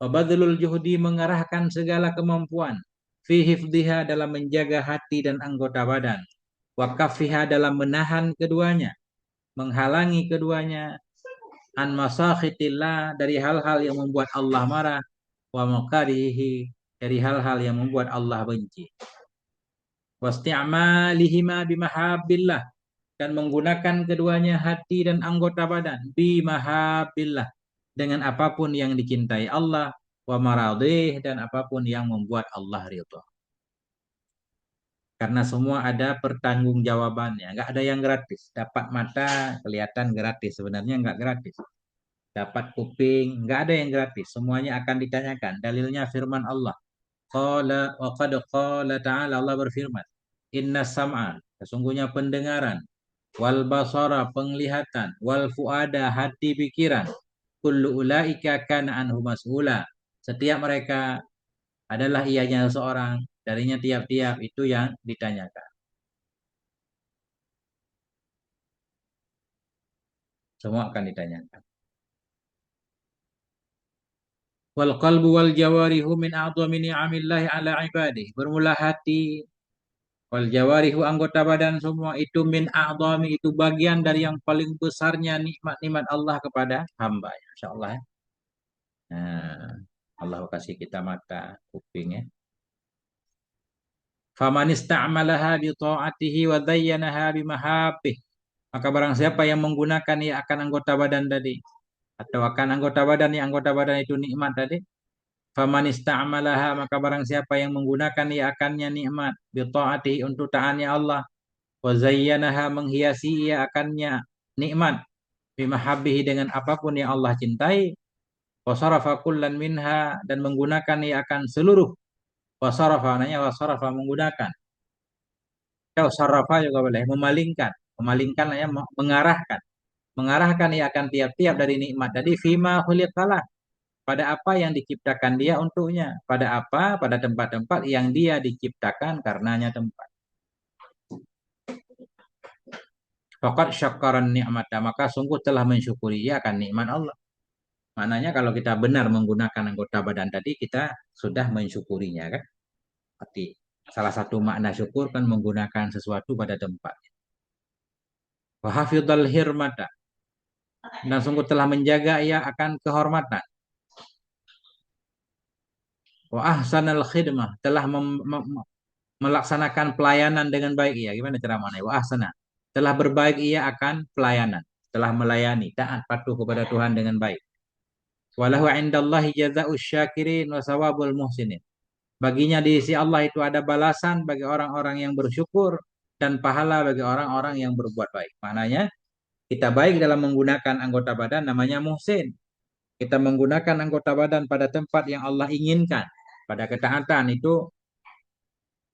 Wa badlul juhdi, mengerahkan segala kemampuan. Fi hifdhiha, dalam menjaga hati dan anggota badan. Wa kaffiha, dalam menahan keduanya. Menghalangi keduanya. An masakhitillah, dari hal-hal yang membuat Allah marah. Wa makarihi, dari hal-hal yang membuat Allah benci. Wasti'malihima bimahabbillah, dan menggunakan keduanya hati dan anggota badan bimahabbillah, dengan apapun yang dicintai Allah, wa maradih, dan apapun yang membuat Allah ridha. Karena semua ada pertanggungjawabannya, nggak ada yang gratis. Dapat mata kelihatan gratis, sebenarnya nggak gratis. Dapat kuping, nggak ada yang gratis. Semuanya akan ditanyakan. Dalilnya firman Allah. Qala wa qad qala ta'ala, Allah berfirman, inna sam'a, sesungguhnya pendengaran, wal basara, penglihatan, wal fuada, hati pikiran, kullu ulaika kana anhu mas'ula, setiap mereka adalah ianya seorang, darinya tiap-tiap itu yang ditanyakan. Semua akan ditanyakan. Wal qalbu wal jawarihu min a'dhami ni'amillahi ala ibadih. Bermula hati Wal jawarihu anggota badan semua itu min a'dhami itu bagian dari yang paling besarnya nikmat-nikmat Allah kepada hamba. Insyaallah ya. Nah, Allah kasih kita mata, kuping ya. Faman ista'malaha bi ta'atihi wa zayyanaha bi mahabbih. Maka barang siapa yang menggunakan ia akan anggota badan tadi atau akan anggota badan yang anggota badan itu nikmat tadi. Faman ista'malaha maka barang siapa yang menggunakan ia akannya nikmat bi ta'atihi untuk taatnya Allah wa zayyanaha menghiasi ia akannya nikmat bi mahabbihi dengan apapun yang Allah cintai wa sarafa kullan minha dan menggunakan ia akan seluruh wa sarafa namanya wa sarafa menggunakan atau sarafa juga boleh memalingkan memalingkan ya mengarahkan mengarahkan ia akan tiap-tiap dari nikmat tadi fima khuliqalah pada apa yang diciptakan dia untuknya pada apa pada tempat-tempat yang dia diciptakan karenanya tempat. Faqad syakkaran ni'mata maka sungguh telah mensyukuri ia akan nikmat Allah. Maknanya kalau kita benar menggunakan anggota badan tadi kita sudah mensyukurinya kan. Berarti salah satu makna syukur kan menggunakan sesuatu pada tempat. Wa hafidhal hirmata dan sungguh telah menjaga ia akan kehormatan. Wa ahsanal khidmah telah melaksanakan pelayanan dengan baik ia. Gimana cara maknanya? Wa ahsana telah berbaik ia akan pelayanan, telah melayani, taat patuh kepada Tuhan dengan baik. Walahu indallahi jazaa'us syakirin wa sawabul muhsinin. Baginya di sisi Allah itu ada balasan bagi orang-orang yang bersyukur dan pahala bagi orang-orang yang berbuat baik. Maknanya kita baik dalam menggunakan anggota badan namanya muhsin. Kita menggunakan anggota badan pada tempat yang Allah inginkan. Pada ketaatan itu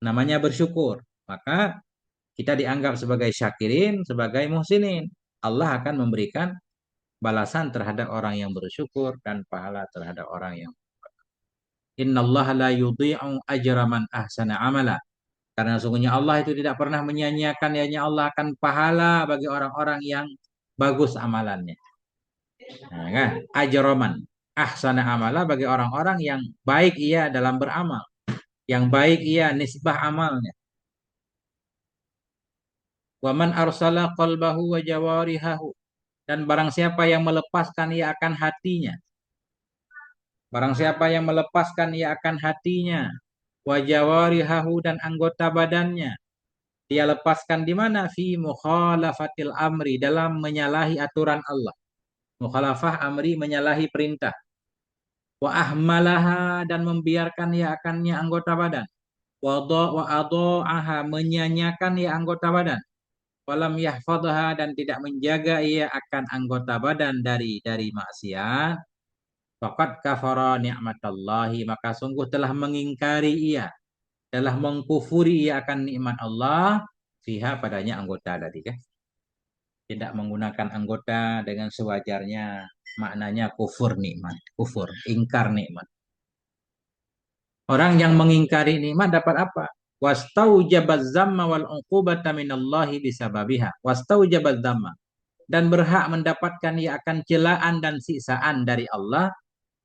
namanya bersyukur. Maka kita dianggap sebagai syakirin, sebagai muhsinin. Allah akan memberikan balasan terhadap orang yang bersyukur dan pahala terhadap orang yang innallaha la yudhi'u ajra man ahsana amala. Karena sungguhnya Allah itu tidak pernah menyia-nyiakan ya Allah akan pahala bagi orang-orang yang bagus amalannya. Nah, kan? Ajroman ahsana amala bagi orang-orang yang baik ia dalam beramal, yang baik ia nisbah amalnya. Waman arsala qalbahu wa jawarihahu dan barang siapa yang melepaskan ia akan hatinya. Barang siapa yang melepaskan ia akan hatinya, wa jawarihahu dan anggota badannya. Dia lepaskan di mana? Fi mukhalafatil amri dalam menyalahi aturan Allah. Mukhalafah amri menyalahi perintah. Wa ahmalaha dan membiarkan ia akannya anggota badan. Wa adha'aha menyanyiakan ia anggota badan. Walam yahfadha dan tidak menjaga ia akan anggota badan dari maksiat. Faqad kafara ni'matallahi maka sungguh telah mengingkari ia, telah mengkufuri ia akan nikmat Allah fiha padanya anggota tadi kan. Tidak menggunakan anggota dengan sewajarnya maknanya kufur nikmat, kufur, ingkar nikmat. Orang yang mengingkari nikmat dapat apa? Wastaujabaz zamma wal uqubata minallahi bisababiha. Wastaujabaz zamma dan berhak mendapatkan ia akan celaan dan siksaan dari Allah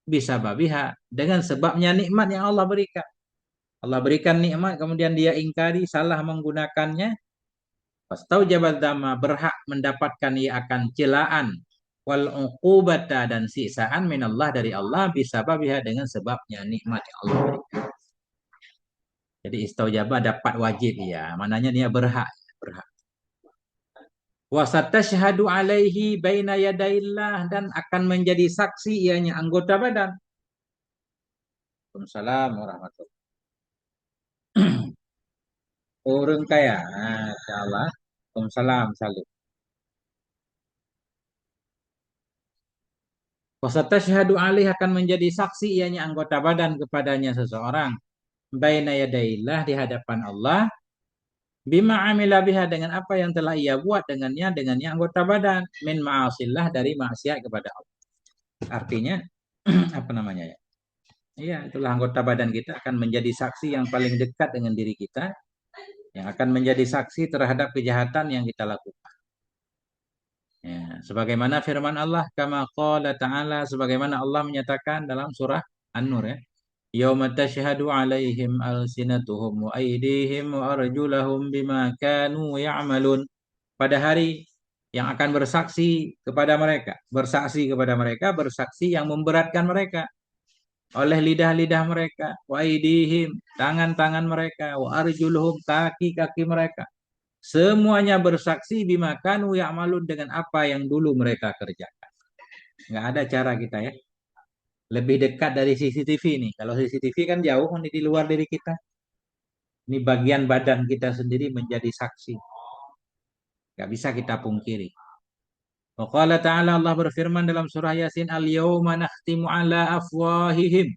bisababiha dengan sebabnya nikmat yang Allah berikan. Allah berikan nikmat kemudian dia ingkari salah menggunakannya. Wastaujabaz zamma berhak mendapatkan ia akan celaan wal uqubata dan siksaan minallah dari Allah bisababiha dengan sebabnya nikmat yang Allah berikan. Jadi istaujabah dapat wajib ya. Mananya dia berhak, berhak. Wasatashhadu alaihi baina yadaillah dan akan menjadi saksi ianya anggota badan. Waalaikumsalam warahmatullahi wabarakatuh. Urung kaya, insyaallah. Waalaikumsalam salim. Wasatashhadu alaihi akan menjadi saksi ianya anggota badan kepadanya seseorang. Baina yadaillah di hadapan Allah. Bima amila biha dengan apa yang telah ia buat dengannya anggota badan min ma'asillah dari maksiat kepada Allah. Artinya apa namanya ya? Iya, itulah anggota badan kita akan menjadi saksi yang paling dekat dengan diri kita yang akan menjadi saksi terhadap kejahatan yang kita lakukan. Ya, sebagaimana firman Allah kama qala ta'ala sebagaimana Allah menyatakan dalam surah An-Nur ya. Yauma tashhadu 'alaihim alsinatuhum wa aydihim wa arjulahum bima kanu ya'malun. Pada hari yang akan bersaksi yang memberatkan mereka oleh lidah-lidah mereka, wa aydihim, tangan-tangan mereka, wa arjuluhum, kaki-kaki mereka. Semuanya bersaksi bima kanu ya'malun, dengan apa yang dulu mereka kerjakan. Nggak ada cara kita ya. Lebih dekat dari CCTV nih. Kalau CCTV kan jauh nih di luar diri kita. Ini bagian badan kita sendiri menjadi saksi. Nggak bisa kita pungkiri. Waqala ta'ala, Allah berfirman dalam surah Yasin, Al-yawma nakhtimu ala afwahihim.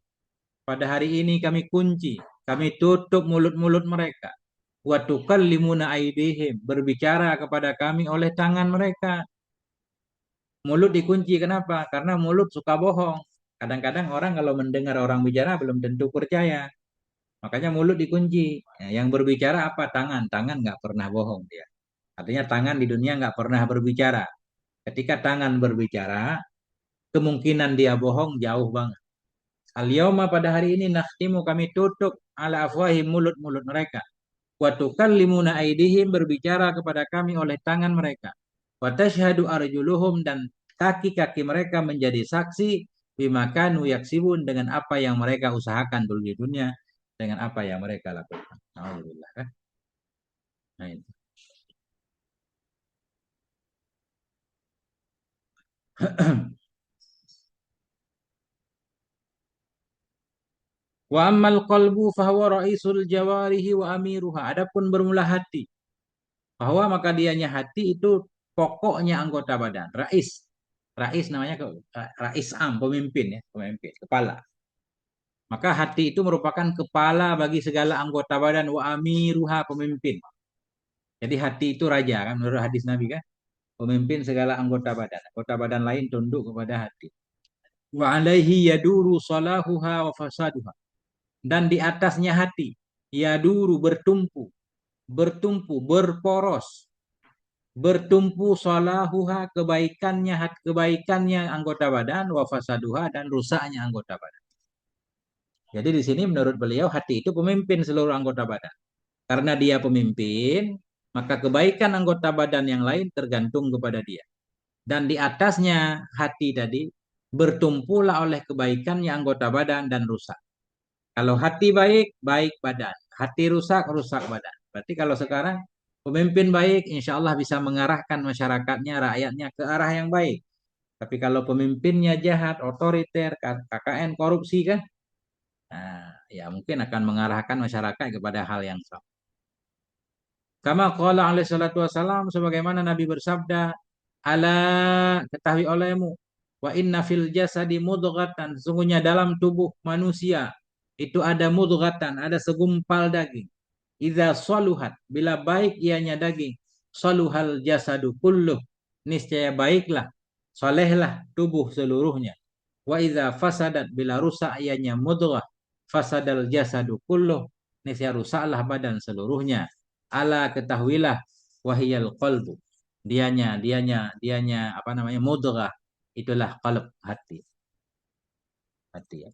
Pada hari ini kami kunci, kami tutup mulut-mulut mereka. Wa tukallimuna aydihim, berbicara kepada kami oleh tangan mereka. Mulut dikunci, kenapa? Karena mulut suka bohong. Kadang-kadang orang kalau mendengar orang bicara belum tentu percaya. Makanya mulut dikunci. Ya, yang berbicara apa? Tangan. Tangan nggak pernah bohong dia. Artinya tangan di dunia nggak pernah berbicara. Ketika tangan berbicara, kemungkinan dia bohong jauh banget. Al-yawma, pada hari ini, nakhtimu, kami tutup ala afwahim, mulut-mulut mereka. Wa tukallimuna aydihim, berbicara kepada kami oleh tangan mereka. Wa tashhadu arjuluhum, dan kaki-kaki mereka menjadi saksi bima kanu yaksibun, dengan apa yang mereka usahakan dulu di dunia, dengan apa yang mereka lakukan. Alhamdulillah. Nah, itu. Wa ammal qalbu fahuwa raisul jawarihi wa amiruha. Adapun bermula hati, bahwa maka dianya hati itu pokoknya anggota badan. Rais. Rais namanya rais am, pemimpin ya, pemimpin, kepala. Maka hati itu merupakan kepala bagi segala anggota badan, wa amiruha, pemimpin. Jadi hati itu raja kan menurut hadis Nabi kan, pemimpin segala anggota badan. Anggota badan lain tunduk kepada hati. Wa alaihi yaduru salahuha wa fasaduha. Dan di atasnya hati, yaduru, bertumpu, berporos, bertumpu salahuha, kebaikannya anggota badan, wa fasaduha, dan rusaknya anggota badan. Jadi di sini menurut beliau hati itu pemimpin seluruh anggota badan. Karena dia pemimpin, maka kebaikan anggota badan yang lain tergantung kepada dia. Dan di atasnya hati tadi bertumpulah oleh kebaikannya anggota badan dan rusak. Kalau hati baik, baik badan. Hati rusak, rusak badan. Berarti kalau sekarang pemimpin baik, insya Allah bisa mengarahkan masyarakatnya, rakyatnya ke arah yang baik. Tapi kalau pemimpinnya jahat, otoriter, KKN, korupsi kan, nah, ya mungkin akan mengarahkan masyarakat kepada hal yang salah. Kama qala alaihi salatu wassalam, sebagaimana Nabi bersabda, ala, ketahui olehmu, wa inna fil jasadi mudghatan, sungguhnya dalam tubuh manusia itu ada mudghatan, ada segumpal daging. Idza saluhat, bila baik ianya daging, saluhal jasadu kulluh, niscaya baiklah, solehlah tubuh seluruhnya. Wa idza fasadat, bila rusak ianya mudghah, fasadal jasadu kulluh, niscaya rusaklah badan seluruhnya. Ala, ketahuilah, wahiyal qalbu, dianya apa namanya, mudghah, itulah qalb, hati. Hati ya.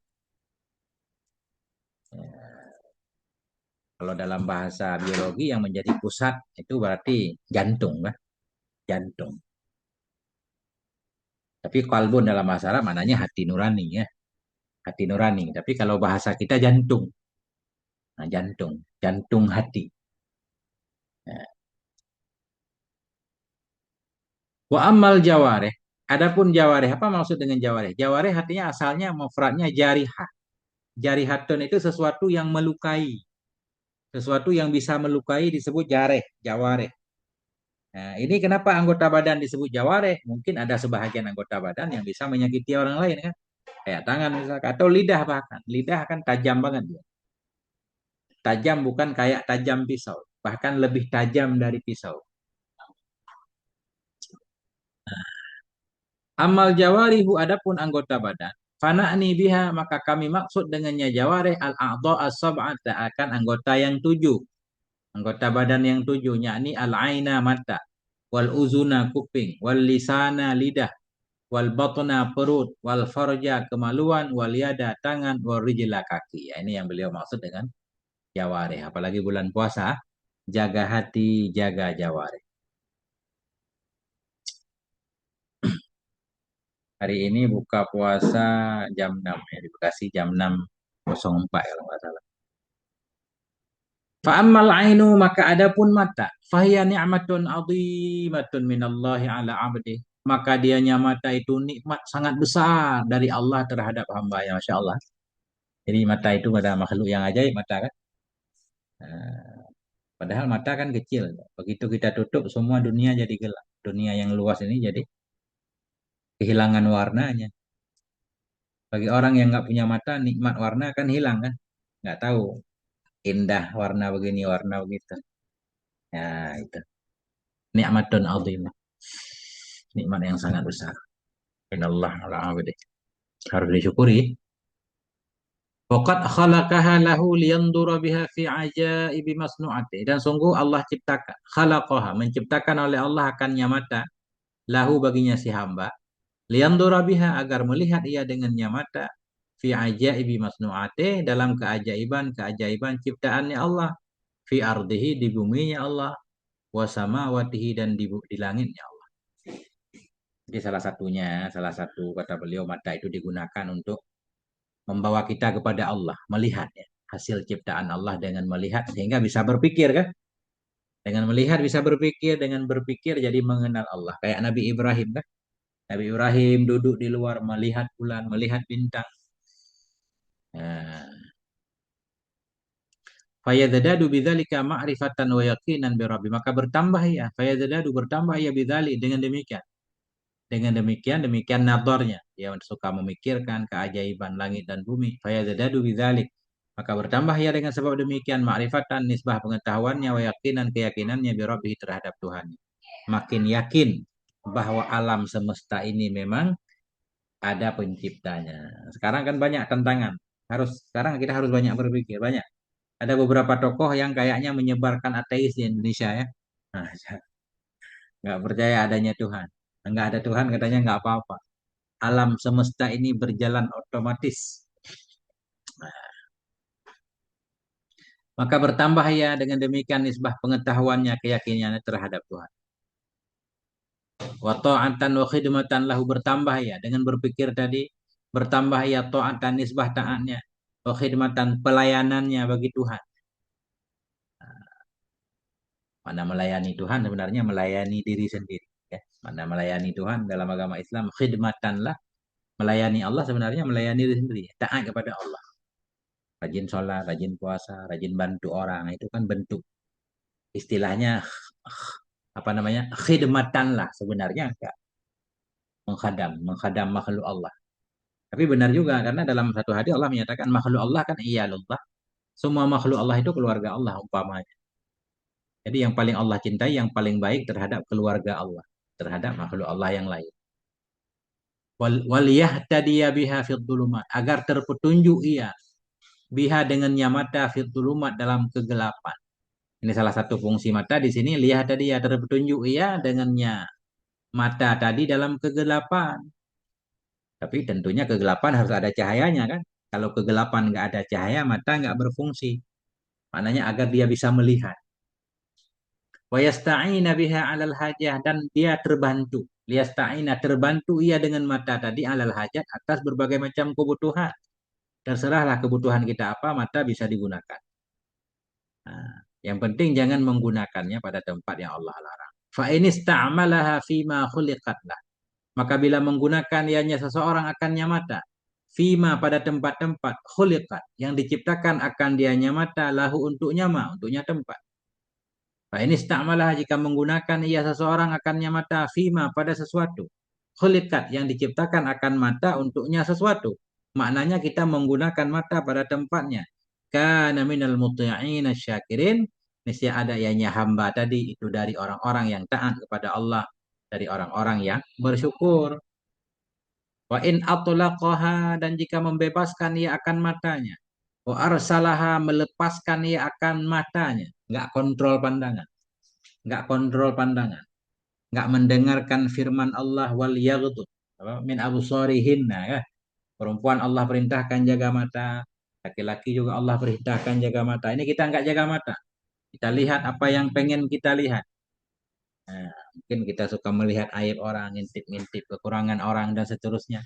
Kalau dalam bahasa biologi yang menjadi pusat itu berarti jantung lah, jantung. Tapi kalbun dalam bahasa Arab maknanya hati nurani ya, hati nurani. Tapi kalau bahasa kita jantung, nah, jantung, jantung hati. Nah, wa amal jawareh. Adapun jawareh, apa maksud dengan jawareh? Jawareh artinya asalnya mufradnya jarihah. Jarihatun itu sesuatu yang melukai. Sesuatu yang bisa melukai disebut jareh, jawareh. Nah, ini kenapa anggota badan disebut jawareh? Mungkin ada sebahagian anggota badan yang bisa menyakiti orang lain kan. Kayak tangan misalkan, atau lidah bahkan. Lidah kan tajam banget dia. Tajam bukan kayak tajam pisau. Bahkan lebih tajam dari pisau. Amal jawarihu, adapun anggota badan. Fana'ni biha, maka kami maksud dengannya jawareh al-a'dha as-sab'ata, akan anggota yang 7. Anggota badan yang 7, yakni al-aina, mata, wal uzuna, kuping, wal lisana, lidah, wal batna perut, wal farja kemaluan, wal yada tangan, wal rijla kaki. Ya, ini yang beliau maksud dengan jawareh. Apalagi bulan puasa, jaga hati, jaga jawareh. Hari ini buka puasa jam 6 ya, di Bekasi jam 6.04 kalau nggak salah. Fa'ammal ainu maka adapun mata, fahiya ni'matun azimatun minallahi ala abdi. Maka dianya mata itu nikmat sangat besar dari Allah terhadap hamba ya Masya Allah. Jadi mata itu pada makhluk yang ajaib mata kan. Nah, padahal mata kan kecil. Begitu kita tutup semua dunia jadi gelap. Dunia yang luas ini jadi kehilangan warnanya. Bagi orang yang nggak punya mata, nikmat warna kan hilang kan. Nggak tahu indah warna begini, warna begitu. Ya itu. Nikmatun azimah. Nikmat yang sangat besar. Inallah ala abdi. Harus disyukuri. Waqad khalaqaha lahu liyandura biha fi ajaibi masnu'ati. Dan sungguh Allah ciptakan. Khalaqaha. Menciptakan oleh Allah akannya mata. Lahu baginya si hamba. Liyandura biha agar melihat ia dengannya mata. Fi ajaibi masnu'ati. Dalam keajaiban ciptaannya Allah. Fi ardihi di buminya Allah. Wa samawatihi dan di langitnya Allah. Jadi salah satu kata beliau mata itu digunakan untuk membawa kita kepada Allah, melihat ya, hasil ciptaan Allah dengan melihat sehingga bisa berpikir kan? Dengan melihat bisa berpikir, dengan berpikir jadi mengenal Allah. Kayak Nabi Ibrahim kan? Nabi Ibrahim duduk di luar melihat bulan, melihat bintang. Nah, fayadadadu bidzalika ma'rifatan wa yaqinan bi rabbi. Maka bertambah ya, fayadadadu bertambah ya bidzalik dengan demikian. Dengan demikian, demikian nadornya. Dia suka memikirkan keajaiban langit dan bumi. Fayadadadu bidzalik. Maka bertambah ya dengan sebab demikian ma'rifatan nisbah pengetahuannya wa yakinan keyakinannya bi rabbih terhadap Tuhan. Makin yakin bahwa alam semesta ini memang ada penciptanya. Sekarang kan banyak tantangan. Sekarang kita harus banyak berpikir, banyak. Ada beberapa tokoh yang kayaknya menyebarkan ateis di Indonesia ya. Nah, nggak percaya adanya Tuhan. Nggak ada Tuhan katanya nggak apa-apa. Alam semesta ini berjalan otomatis. Maka bertambah ya dengan demikian nisbah pengetahuannya keyakinannya terhadap Tuhan. Wa ta'atan wa khidmatan lahu bertambah ya dengan berpikir tadi bertambah ya ta'atan nisbah taatnya wa khidmatan pelayanannya bagi Tuhan. Mana melayani Tuhan sebenarnya melayani diri sendiri ya. Mana melayani Tuhan dalam agama Islam khidmatan lah melayani Allah sebenarnya melayani diri sendiri, taat kepada Allah. Rajin sholat, rajin puasa, rajin bantu orang itu kan bentuk istilahnya apa namanya khidmatan lah sebenarnya enggak menghadam makhluk Allah. Tapi benar juga karena dalam satu hadis Allah menyatakan makhluk Allah kan iyalullah. Semua makhluk Allah itu keluarga Allah umpamanya. Jadi yang paling Allah cintai yang paling baik terhadap keluarga Allah, terhadap makhluk Allah yang lain. Wal yahtadiya biha fid dhulumat agar terpetunjuk ia biha dengannya mata fid dhulumat dalam kegelapan. Ini salah satu fungsi mata di sini lihat tadi ya terpetunjuk ia dengannya mata tadi dalam kegelapan. Tapi tentunya kegelapan harus ada cahayanya kan. Kalau kegelapan nggak ada cahaya, mata nggak berfungsi. Maknanya agar dia bisa melihat. Wa yasta'ina biha 'alal hajah dan dia terbantu. Liyasta'ina terbantu ia dengan mata tadi 'alal hajat atas berbagai macam kebutuhan. Terserahlah kebutuhan kita apa, mata bisa digunakan. Nah, yang penting jangan menggunakannya pada tempat yang Allah larang. Fa in ista'malaha fima khuliqat lah. Maka bila menggunakan ianya seseorang akannya mata. Fima pada tempat-tempat khuliqat. Yang diciptakan akan dianya mata. Lahu untuknya ma. Untuknya tempat. Nah ini istakmalah jika menggunakan ia seseorang akannya mata. Fima pada sesuatu. Khuliqat. Yang diciptakan akan mata untuknya sesuatu. Maknanya kita menggunakan mata pada tempatnya. Kana minal muti'in syakirin. Niscaya ada ianya hamba tadi. Itu dari orang-orang yang taat kepada Allah. Dari orang-orang yang bersyukur. Wa in atlaqaha dan jika membebaskan ia akan matanya. Wa arsalaha melepaskan ia akan matanya. Enggak kontrol pandangan. Enggak kontrol pandangan. Enggak mendengarkan firman Allah wal yaghdud. Apa? Min absarihinna ya. Perempuan Allah perintahkan jaga mata, laki-laki juga Allah perintahkan jaga mata. Ini kita nggak jaga mata. Kita lihat apa yang pengen kita lihat. Nah, mungkin kita suka melihat aib orang, ngintip-ngintip kekurangan orang dan seterusnya.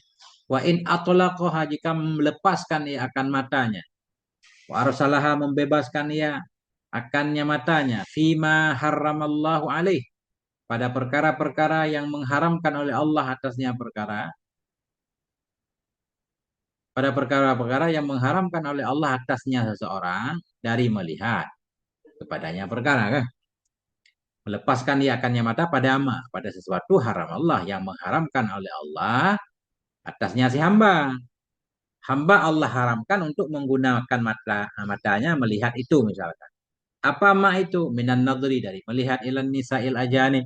Wa in atlaqaha jika melepaskan ia akan matanya. Wa arsalaha membebaskan ia akannya matanya. Fima haramallahu alaih. Pada perkara-perkara yang mengharamkan oleh Allah atasnya perkara. Pada perkara-perkara yang mengharamkan oleh Allah atasnya seseorang dari melihat kepadanya perkara kan. Melepaskan ia akannya mata pada pada sesuatu haram Allah yang mengharamkan oleh Allah atasnya si hamba. Hamba Allah haramkan untuk menggunakan matanya melihat itu misalkan. Apa ma itu? Minan nadri dari melihat ilan nisa'il ajanib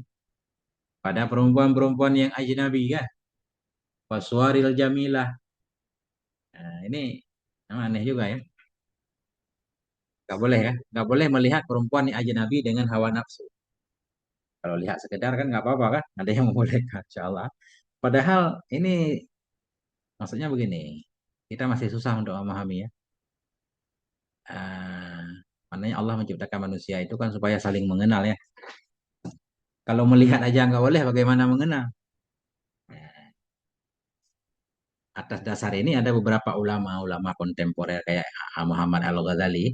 pada perempuan-perempuan yang ajnabi kan. Waswaril jamilah. Nah, ini aneh juga ya. Gak boleh ya. Gak boleh melihat perempuan yang ajnabi dengan hawa nafsu. Kalau lihat sekedar kan nggak apa-apa kan. Ada yang membolehkan insya Allah. Padahal ini maksudnya begini. Kita masih susah untuk memahami ya. Ah, maknanya Allah menciptakan manusia itu kan supaya saling mengenal ya. Kalau melihat aja nggak boleh, bagaimana mengenal? Nah, atas dasar ini ada beberapa ulama-ulama kontemporer kayak Muhammad Al-Ghazali.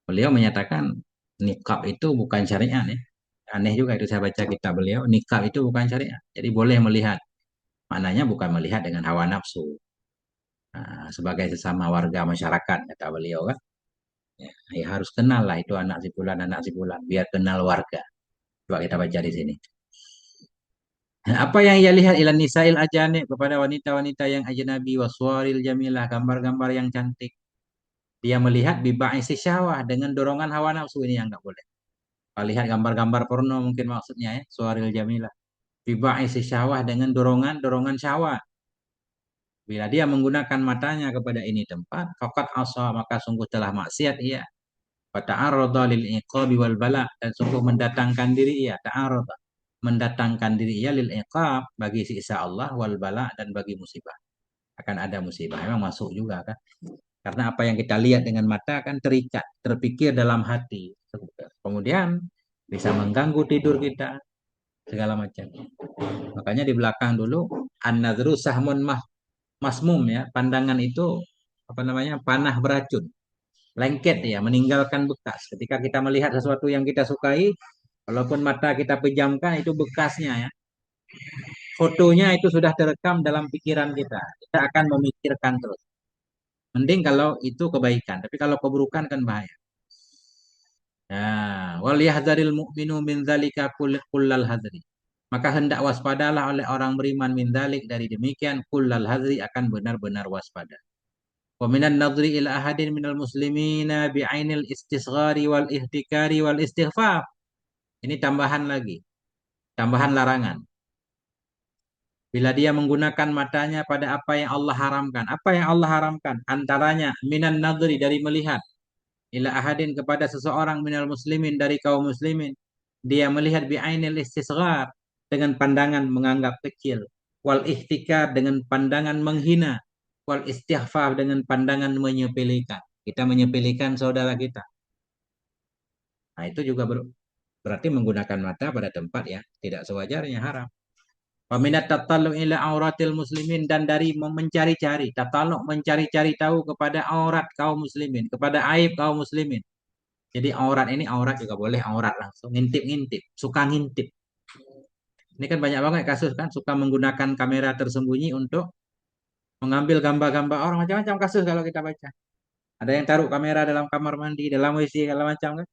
Beliau menyatakan nikab itu bukan syariat ya. Aneh juga itu saya baca kitab beliau. Nikab itu bukan syariat. Jadi boleh melihat. Maknanya bukan melihat dengan hawa nafsu. Nah, sebagai sesama warga masyarakat kata beliau kan. Ya, ya harus kenal lah itu anak si bulan. Biar kenal warga. Coba kita baca di sini. Apa yang ia lihat ilan nisail ajanib kepada wanita-wanita yang ajnabi waswaril jamilah gambar-gambar yang cantik. Dia melihat biba'isi syahwah dengan dorongan hawa nafsu ini yang nggak boleh. Kalau lihat gambar-gambar porno mungkin maksudnya ya, suaril jamilah. Biba'isi syahwah dengan dorongan syahwat. Bila dia menggunakan matanya kepada ini tempat, fakat asa maka sungguh telah maksiat ia. Fata'arrada lil iqabi wal bala dan sungguh mendatangkan diri ia ta'arrada mendatangkan diri ia lil iqab bagi siksa Allah wal bala dan bagi musibah. Akan ada musibah. Memang masuk juga kan. Karena apa yang kita lihat dengan mata kan terikat, terpikir dalam hati. Kemudian bisa mengganggu tidur kita segala macam. Makanya di belakang dulu an-nadru sahmun masmum ya, pandangan itu apa namanya? Panah beracun. Lengket ya, meninggalkan bekas. Ketika kita melihat sesuatu yang kita sukai, walaupun mata kita pejamkan itu bekasnya ya. Fotonya itu sudah terekam dalam pikiran kita. Kita akan memikirkan terus. Mending kalau itu kebaikan, tapi kalau keburukan kan bahaya. Nah, wal yahdzaril mu'minu min dzalika kullal hadzri. Maka hendak waspadalah oleh orang beriman min dzalik dari demikian kullal hadzri akan benar-benar waspada. Wa minan nadri ila ahadin minal muslimina bi'ainil istisghari wal ihtikari wal istighfaf. Ini tambahan lagi, tambahan larangan. Bila dia menggunakan matanya pada apa yang Allah haramkan. Apa yang Allah haramkan? Antaranya minan nadri dari melihat ila ahadin kepada seseorang minal muslimin dari kaum muslimin. Dia melihat bi'ainil istisghar dengan pandangan menganggap kecil. Wal ihtikar dengan pandangan menghina. Wal istighfar dengan pandangan menyepelekan. Kita menyepelekan saudara kita. Nah itu juga berarti menggunakan mata pada tempat ya tidak sewajarnya haram. Peminat tataluk ila auratil muslimin dan dari mencari-cari, tataluk mencari-cari tahu kepada aurat kaum muslimin, kepada aib kaum muslimin. Jadi aurat ini aurat juga boleh aurat langsung, ngintip-ngintip, suka ngintip. Ini kan banyak banget kasus kan, suka menggunakan kamera tersembunyi untuk mengambil gambar-gambar orang macam-macam kasus kalau kita baca. Ada yang taruh kamera dalam kamar mandi, dalam WC segala macam kan,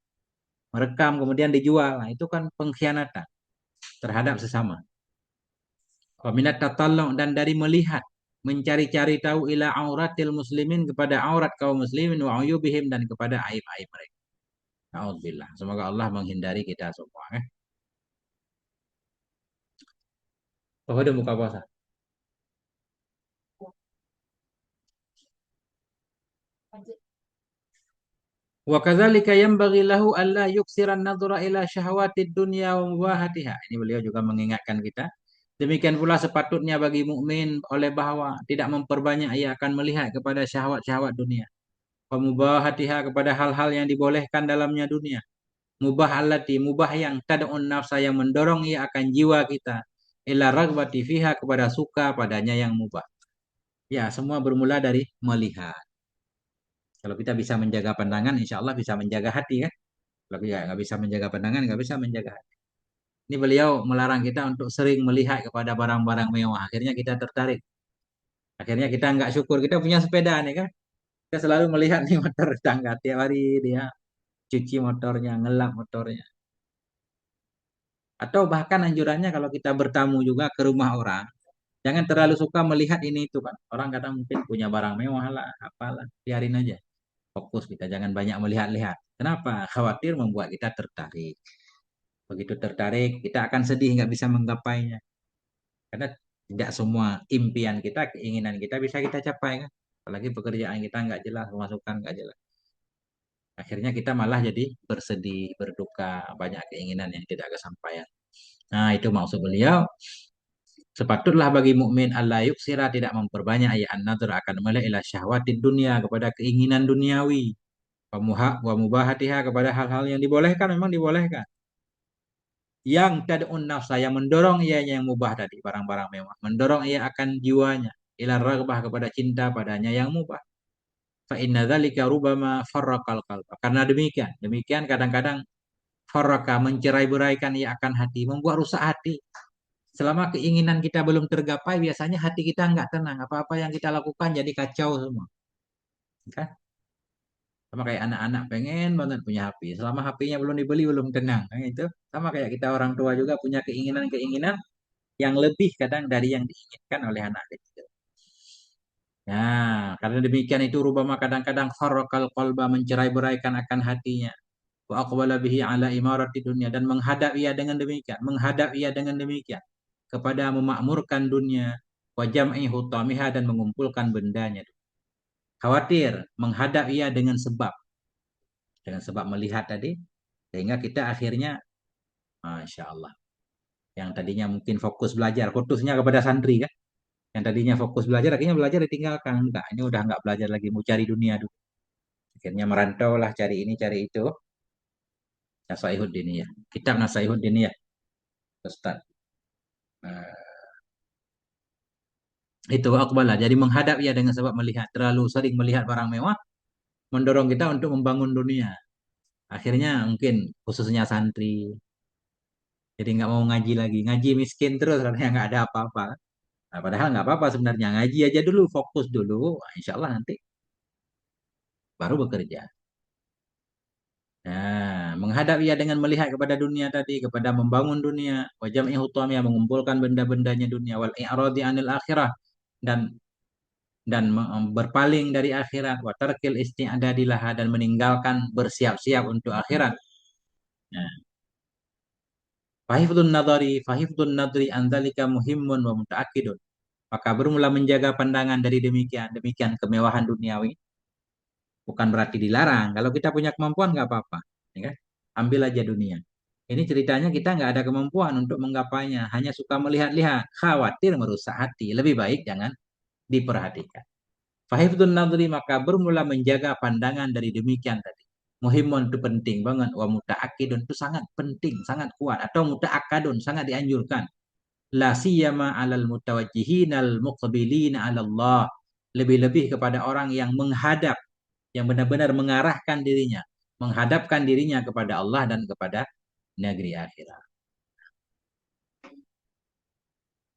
merekam kemudian dijual. Nah, itu kan pengkhianatan terhadap sesama. Peminat tatalluq dan dari melihat, mencari-cari tahu ila auratil muslimin kepada aurat kaum muslimin wa uyubihim dan kepada aib-aib mereka. Alhamdulillah. Semoga Allah menghindari kita semua. Oh, udah buka puasa. Wa kadzalika yanbaghi lahu alla yuksiran nadhra ila syahawatid dunya wa mubahatiha. Ini beliau juga mengingatkan kita Demikian pula sepatutnya bagi mukmin oleh bahwa tidak memperbanyak ia akan melihat kepada syahwat-syahwat dunia. Pemubahatiha kepada hal-hal yang dibolehkan dalamnya dunia. Mubah allati mubah yang tad'un nafsa yang mendorong ia akan jiwa kita. Ila ragbati fiha kepada suka padanya yang mubah. Ya, semua bermula dari melihat. Kalau kita bisa menjaga pandangan, insya Allah bisa menjaga hati kan. Kalau kita nggak bisa menjaga pandangan, nggak bisa menjaga hati. Ini beliau melarang kita untuk sering melihat kepada barang-barang mewah. Akhirnya kita tertarik. Akhirnya kita nggak syukur. Kita punya sepeda nih kan. Kita selalu melihat nih motor tetangga. Tiap hari dia cuci motornya, ngelap motornya. Atau bahkan anjurannya kalau kita bertamu juga ke rumah orang. Jangan terlalu suka melihat ini itu kan. Orang kadang mungkin punya barang mewah lah, apalah. Biarin aja. Fokus kita, jangan banyak melihat-lihat. Kenapa? Khawatir membuat kita tertarik. Begitu tertarik, kita akan sedih nggak bisa menggapainya. Karena tidak semua impian kita, keinginan kita bisa kita capai kan. Apalagi pekerjaan kita nggak jelas, pemasukan nggak jelas. Akhirnya kita malah jadi bersedih, berduka, banyak keinginan yang tidak kesampaian. Nah, itu maksud beliau. Sepatutlah bagi mukmin Allah yuksira tidak memperbanyak ya an-nadhr akan melihat ila syahwatid dunia kepada keinginan duniawi. Wa mubahatiha kepada hal-hal yang dibolehkan memang dibolehkan. Yang tad'un nafsa yang mendorong ianya yang mubah tadi barang-barang mewah, mendorong ia akan jiwanya ila raghbah kepada cinta padanya yang mubah. Fa inna dzalika rubama farraqal qalb. Karena demikian kadang-kadang farraqa mencerai-beraikan ia akan hati, membuat rusak hati. Selama keinginan kita belum tergapai, biasanya hati kita nggak tenang. Apa-apa yang kita lakukan jadi kacau semua. Kan? Sama kayak anak-anak pengen banget punya HP. Selama HP-nya belum dibeli, belum tenang. Nah, itu sama kayak kita orang tua juga punya keinginan-keinginan yang lebih kadang dari yang diinginkan oleh anak kecil. Nah, karena demikian itu rubama kadang-kadang farraqal qalba mencerai-beraikan akan hatinya. Wa aqbala bihi ala imarati dunia dan menghadap ia dengan demikian kepada memakmurkan dunia wa jam'i hutamiha dan mengumpulkan bendanya. Khawatir menghadap ia dengan sebab melihat tadi sehingga kita akhirnya Masya Allah yang tadinya mungkin fokus belajar fokusnya kepada santri kan yang tadinya fokus belajar akhirnya belajar ditinggalkan enggak ini udah enggak belajar lagi mau cari dunia dulu akhirnya merantau lah cari ini cari itu Nasaihud Diniyah kitab Nasaihud Diniyah Ustaz. Nah, itu akbalah. Jadi menghadap ya dengan sebab melihat terlalu sering melihat barang mewah mendorong kita untuk membangun dunia. Akhirnya mungkin khususnya santri jadi nggak mau ngaji lagi. Ngaji miskin terus karena nggak ada apa-apa. Nah, padahal nggak apa-apa sebenarnya ngaji aja dulu fokus dulu. Insya Allah nanti baru bekerja. Nah, menghadap ia dengan melihat kepada dunia tadi, kepada membangun dunia, wajam ihutamia mengumpulkan benda-bendanya dunia, wal i'radi anil akhirah dan berpaling dari akhirat wa tarkil isti'dadilaha dan meninggalkan bersiap-siap untuk akhirat. Nah, fahifdun nadri andalika muhimmun wa mutaakkidun. Maka bermula menjaga pandangan dari demikian kemewahan duniawi bukan berarti dilarang. Kalau kita punya kemampuan nggak apa-apa, ya kan? Ambil aja dunia. Ini ceritanya kita nggak ada kemampuan untuk menggapainya, hanya suka melihat-lihat, khawatir merusak hati. Lebih baik jangan diperhatikan. Fahifdun nadri maka bermula menjaga pandangan dari demikian tadi. Muhimun itu penting banget. Wa muta'akidun itu sangat penting, sangat kuat. Atau muta'akadun sangat dianjurkan. La siyama alal mutawajjihin al muqbilin ala Allah. Lebih-lebih kepada orang yang menghadap, yang benar-benar mengarahkan dirinya. Menghadapkan dirinya kepada Allah dan kepada negeri akhirat.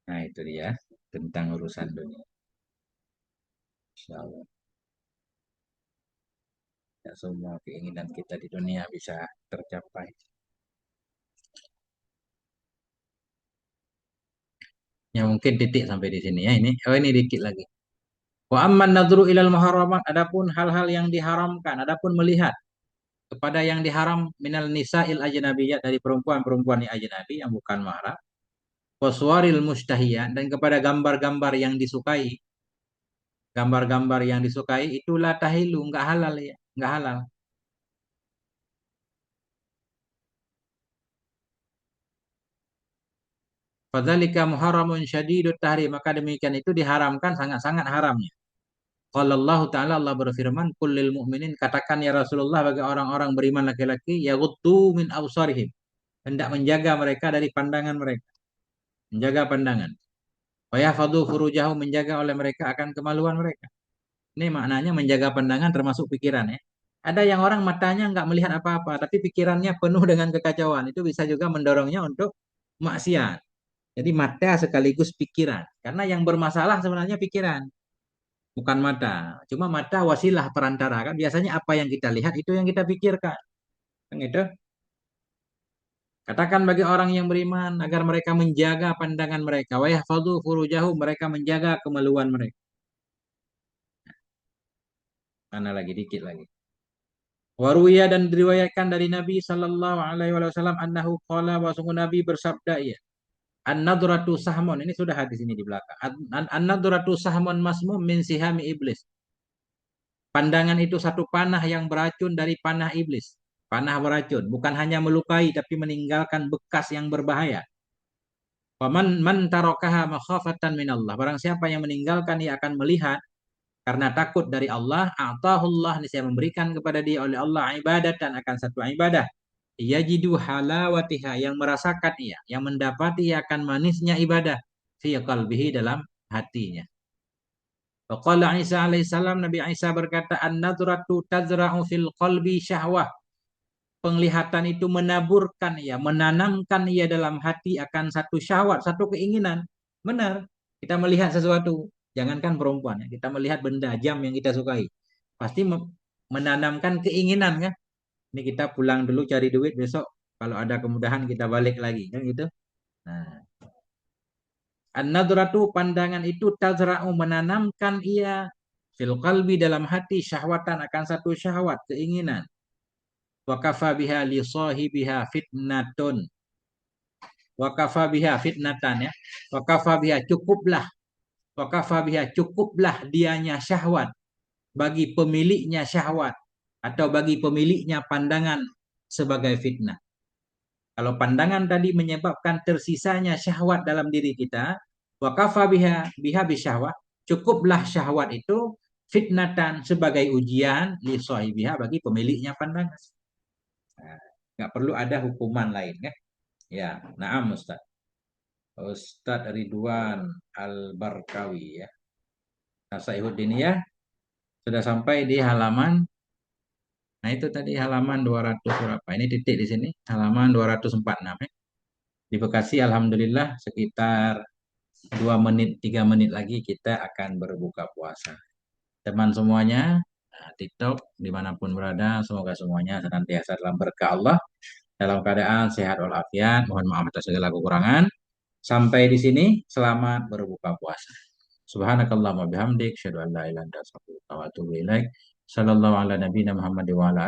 Nah itu dia tentang urusan dunia. InsyaAllah. Ya, semua keinginan kita di dunia bisa tercapai. Ya mungkin titik sampai di sini ya ini. Oh ini dikit lagi. Wa amman nadru ilal muharramat adapun hal-hal yang diharamkan, adapun melihat kepada yang diharam minal nisa'il ajnabiyyah dari perempuan-perempuan yang ajnabi yang bukan mahram. Waswaril mustahiyah dan kepada gambar-gambar yang disukai, gambar-gambar yang disukai itulah tahilu enggak halal ya, enggak halal. Fadzalika muharramun syadidut tahrim. Maka demikian itu diharamkan sangat-sangat haramnya. Qala Allah Ta'ala, Allah berfirman, kullil mu'minin, katakan ya Rasulullah bagi orang-orang beriman laki-laki, yaghuddu min absarihim, hendak menjaga mereka dari pandangan mereka, menjaga pandangan. Wa yahfadzu furujahum, menjaga oleh mereka akan kemaluan mereka. Ini maknanya menjaga pandangan termasuk pikiran ya. Ada yang orang matanya nggak melihat apa-apa, tapi pikirannya penuh dengan kekacauan. Itu bisa juga mendorongnya untuk maksiat. Jadi mata sekaligus pikiran. Karena yang bermasalah sebenarnya pikiran, bukan mata. Cuma mata wasilah perantara kan. Biasanya apa yang kita lihat itu yang kita pikirkan. Kan itu. Katakan bagi orang yang beriman agar mereka menjaga pandangan mereka. Wa yahfadzu furujahum, mereka menjaga kemaluan mereka. Mana lagi dikit lagi. Waruya, dan diriwayatkan dari Nabi Sallallahu Alaihi Wasallam annahu qala, bahwa Nabi bersabda ya. An-nadratu sahmun, ini sudah hadis ini di belakang. An-nadratu sahmun masmum min sihami iblis. Pandangan itu satu panah yang beracun dari panah iblis. Panah beracun, bukan hanya melukai tapi meninggalkan bekas yang berbahaya. Faman man tarakaha makhafatan minallah. Barang siapa yang meninggalkan, ia akan melihat karena takut dari Allah. Atahullah, ini saya memberikan kepada dia oleh Allah ibadatan, akan satu ibadah. Yajidu halawatiha, yang merasakan ia, yang mendapati ia akan manisnya ibadah fi qalbihi, dalam hatinya. Waqala Isa alaihissalam, Nabi Isa berkata, an-nadratu tazra'u fil qalbi syahwah. Penglihatan itu menaburkan ia, menanamkan ia dalam hati akan satu syahwat, satu keinginan. Benar, kita melihat sesuatu, jangankan perempuan ya, kita melihat benda jam yang kita sukai, pasti menanamkan keinginan kan. Ini kita pulang dulu cari duit, besok kalau ada kemudahan kita balik lagi kan gitu. Nah, an-nadratu, pandangan itu, tazra'u, menanamkan ia, fil qalbi, dalam hati, syahwatan, akan satu syahwat, keinginan. Wa kafa biha li sahibiha fitnatun. Wa kafa biha fitnatan ya. Wa kafa biha, cukuplah. Wa kafa biha, cukuplah dianya syahwat, bagi pemiliknya syahwat atau bagi pemiliknya pandangan, sebagai fitnah. Kalau pandangan tadi menyebabkan tersisanya syahwat dalam diri kita, wa kafa biha biha bisyahwat, cukuplah syahwat itu fitnatan, sebagai ujian, li sahibiha, bagi pemiliknya pandangan. Nah, nggak perlu ada hukuman lain kan? Ya, na'am Ustaz. Ustaz Ridwan Al-Barkawi ya. Nasaihuddin ya. Sudah sampai di halaman, nah itu tadi halaman 200 berapa? Ini titik di sini, halaman 246 ya. Di Bekasi alhamdulillah sekitar 2 menit 3 menit lagi kita akan berbuka puasa. Teman semuanya, nah, TikTok dimanapun berada, semoga semuanya senantiasa dalam berkah Allah, dalam keadaan sehat walafiat. Mohon maaf atas segala kekurangan. Sampai di sini, selamat berbuka puasa. Subhanakallahumma bihamdik, syadu an la ilaha illa anta, astaghfiruka wa atubu ilaik. Sallallahu ala nabiyina Muhammad wa ala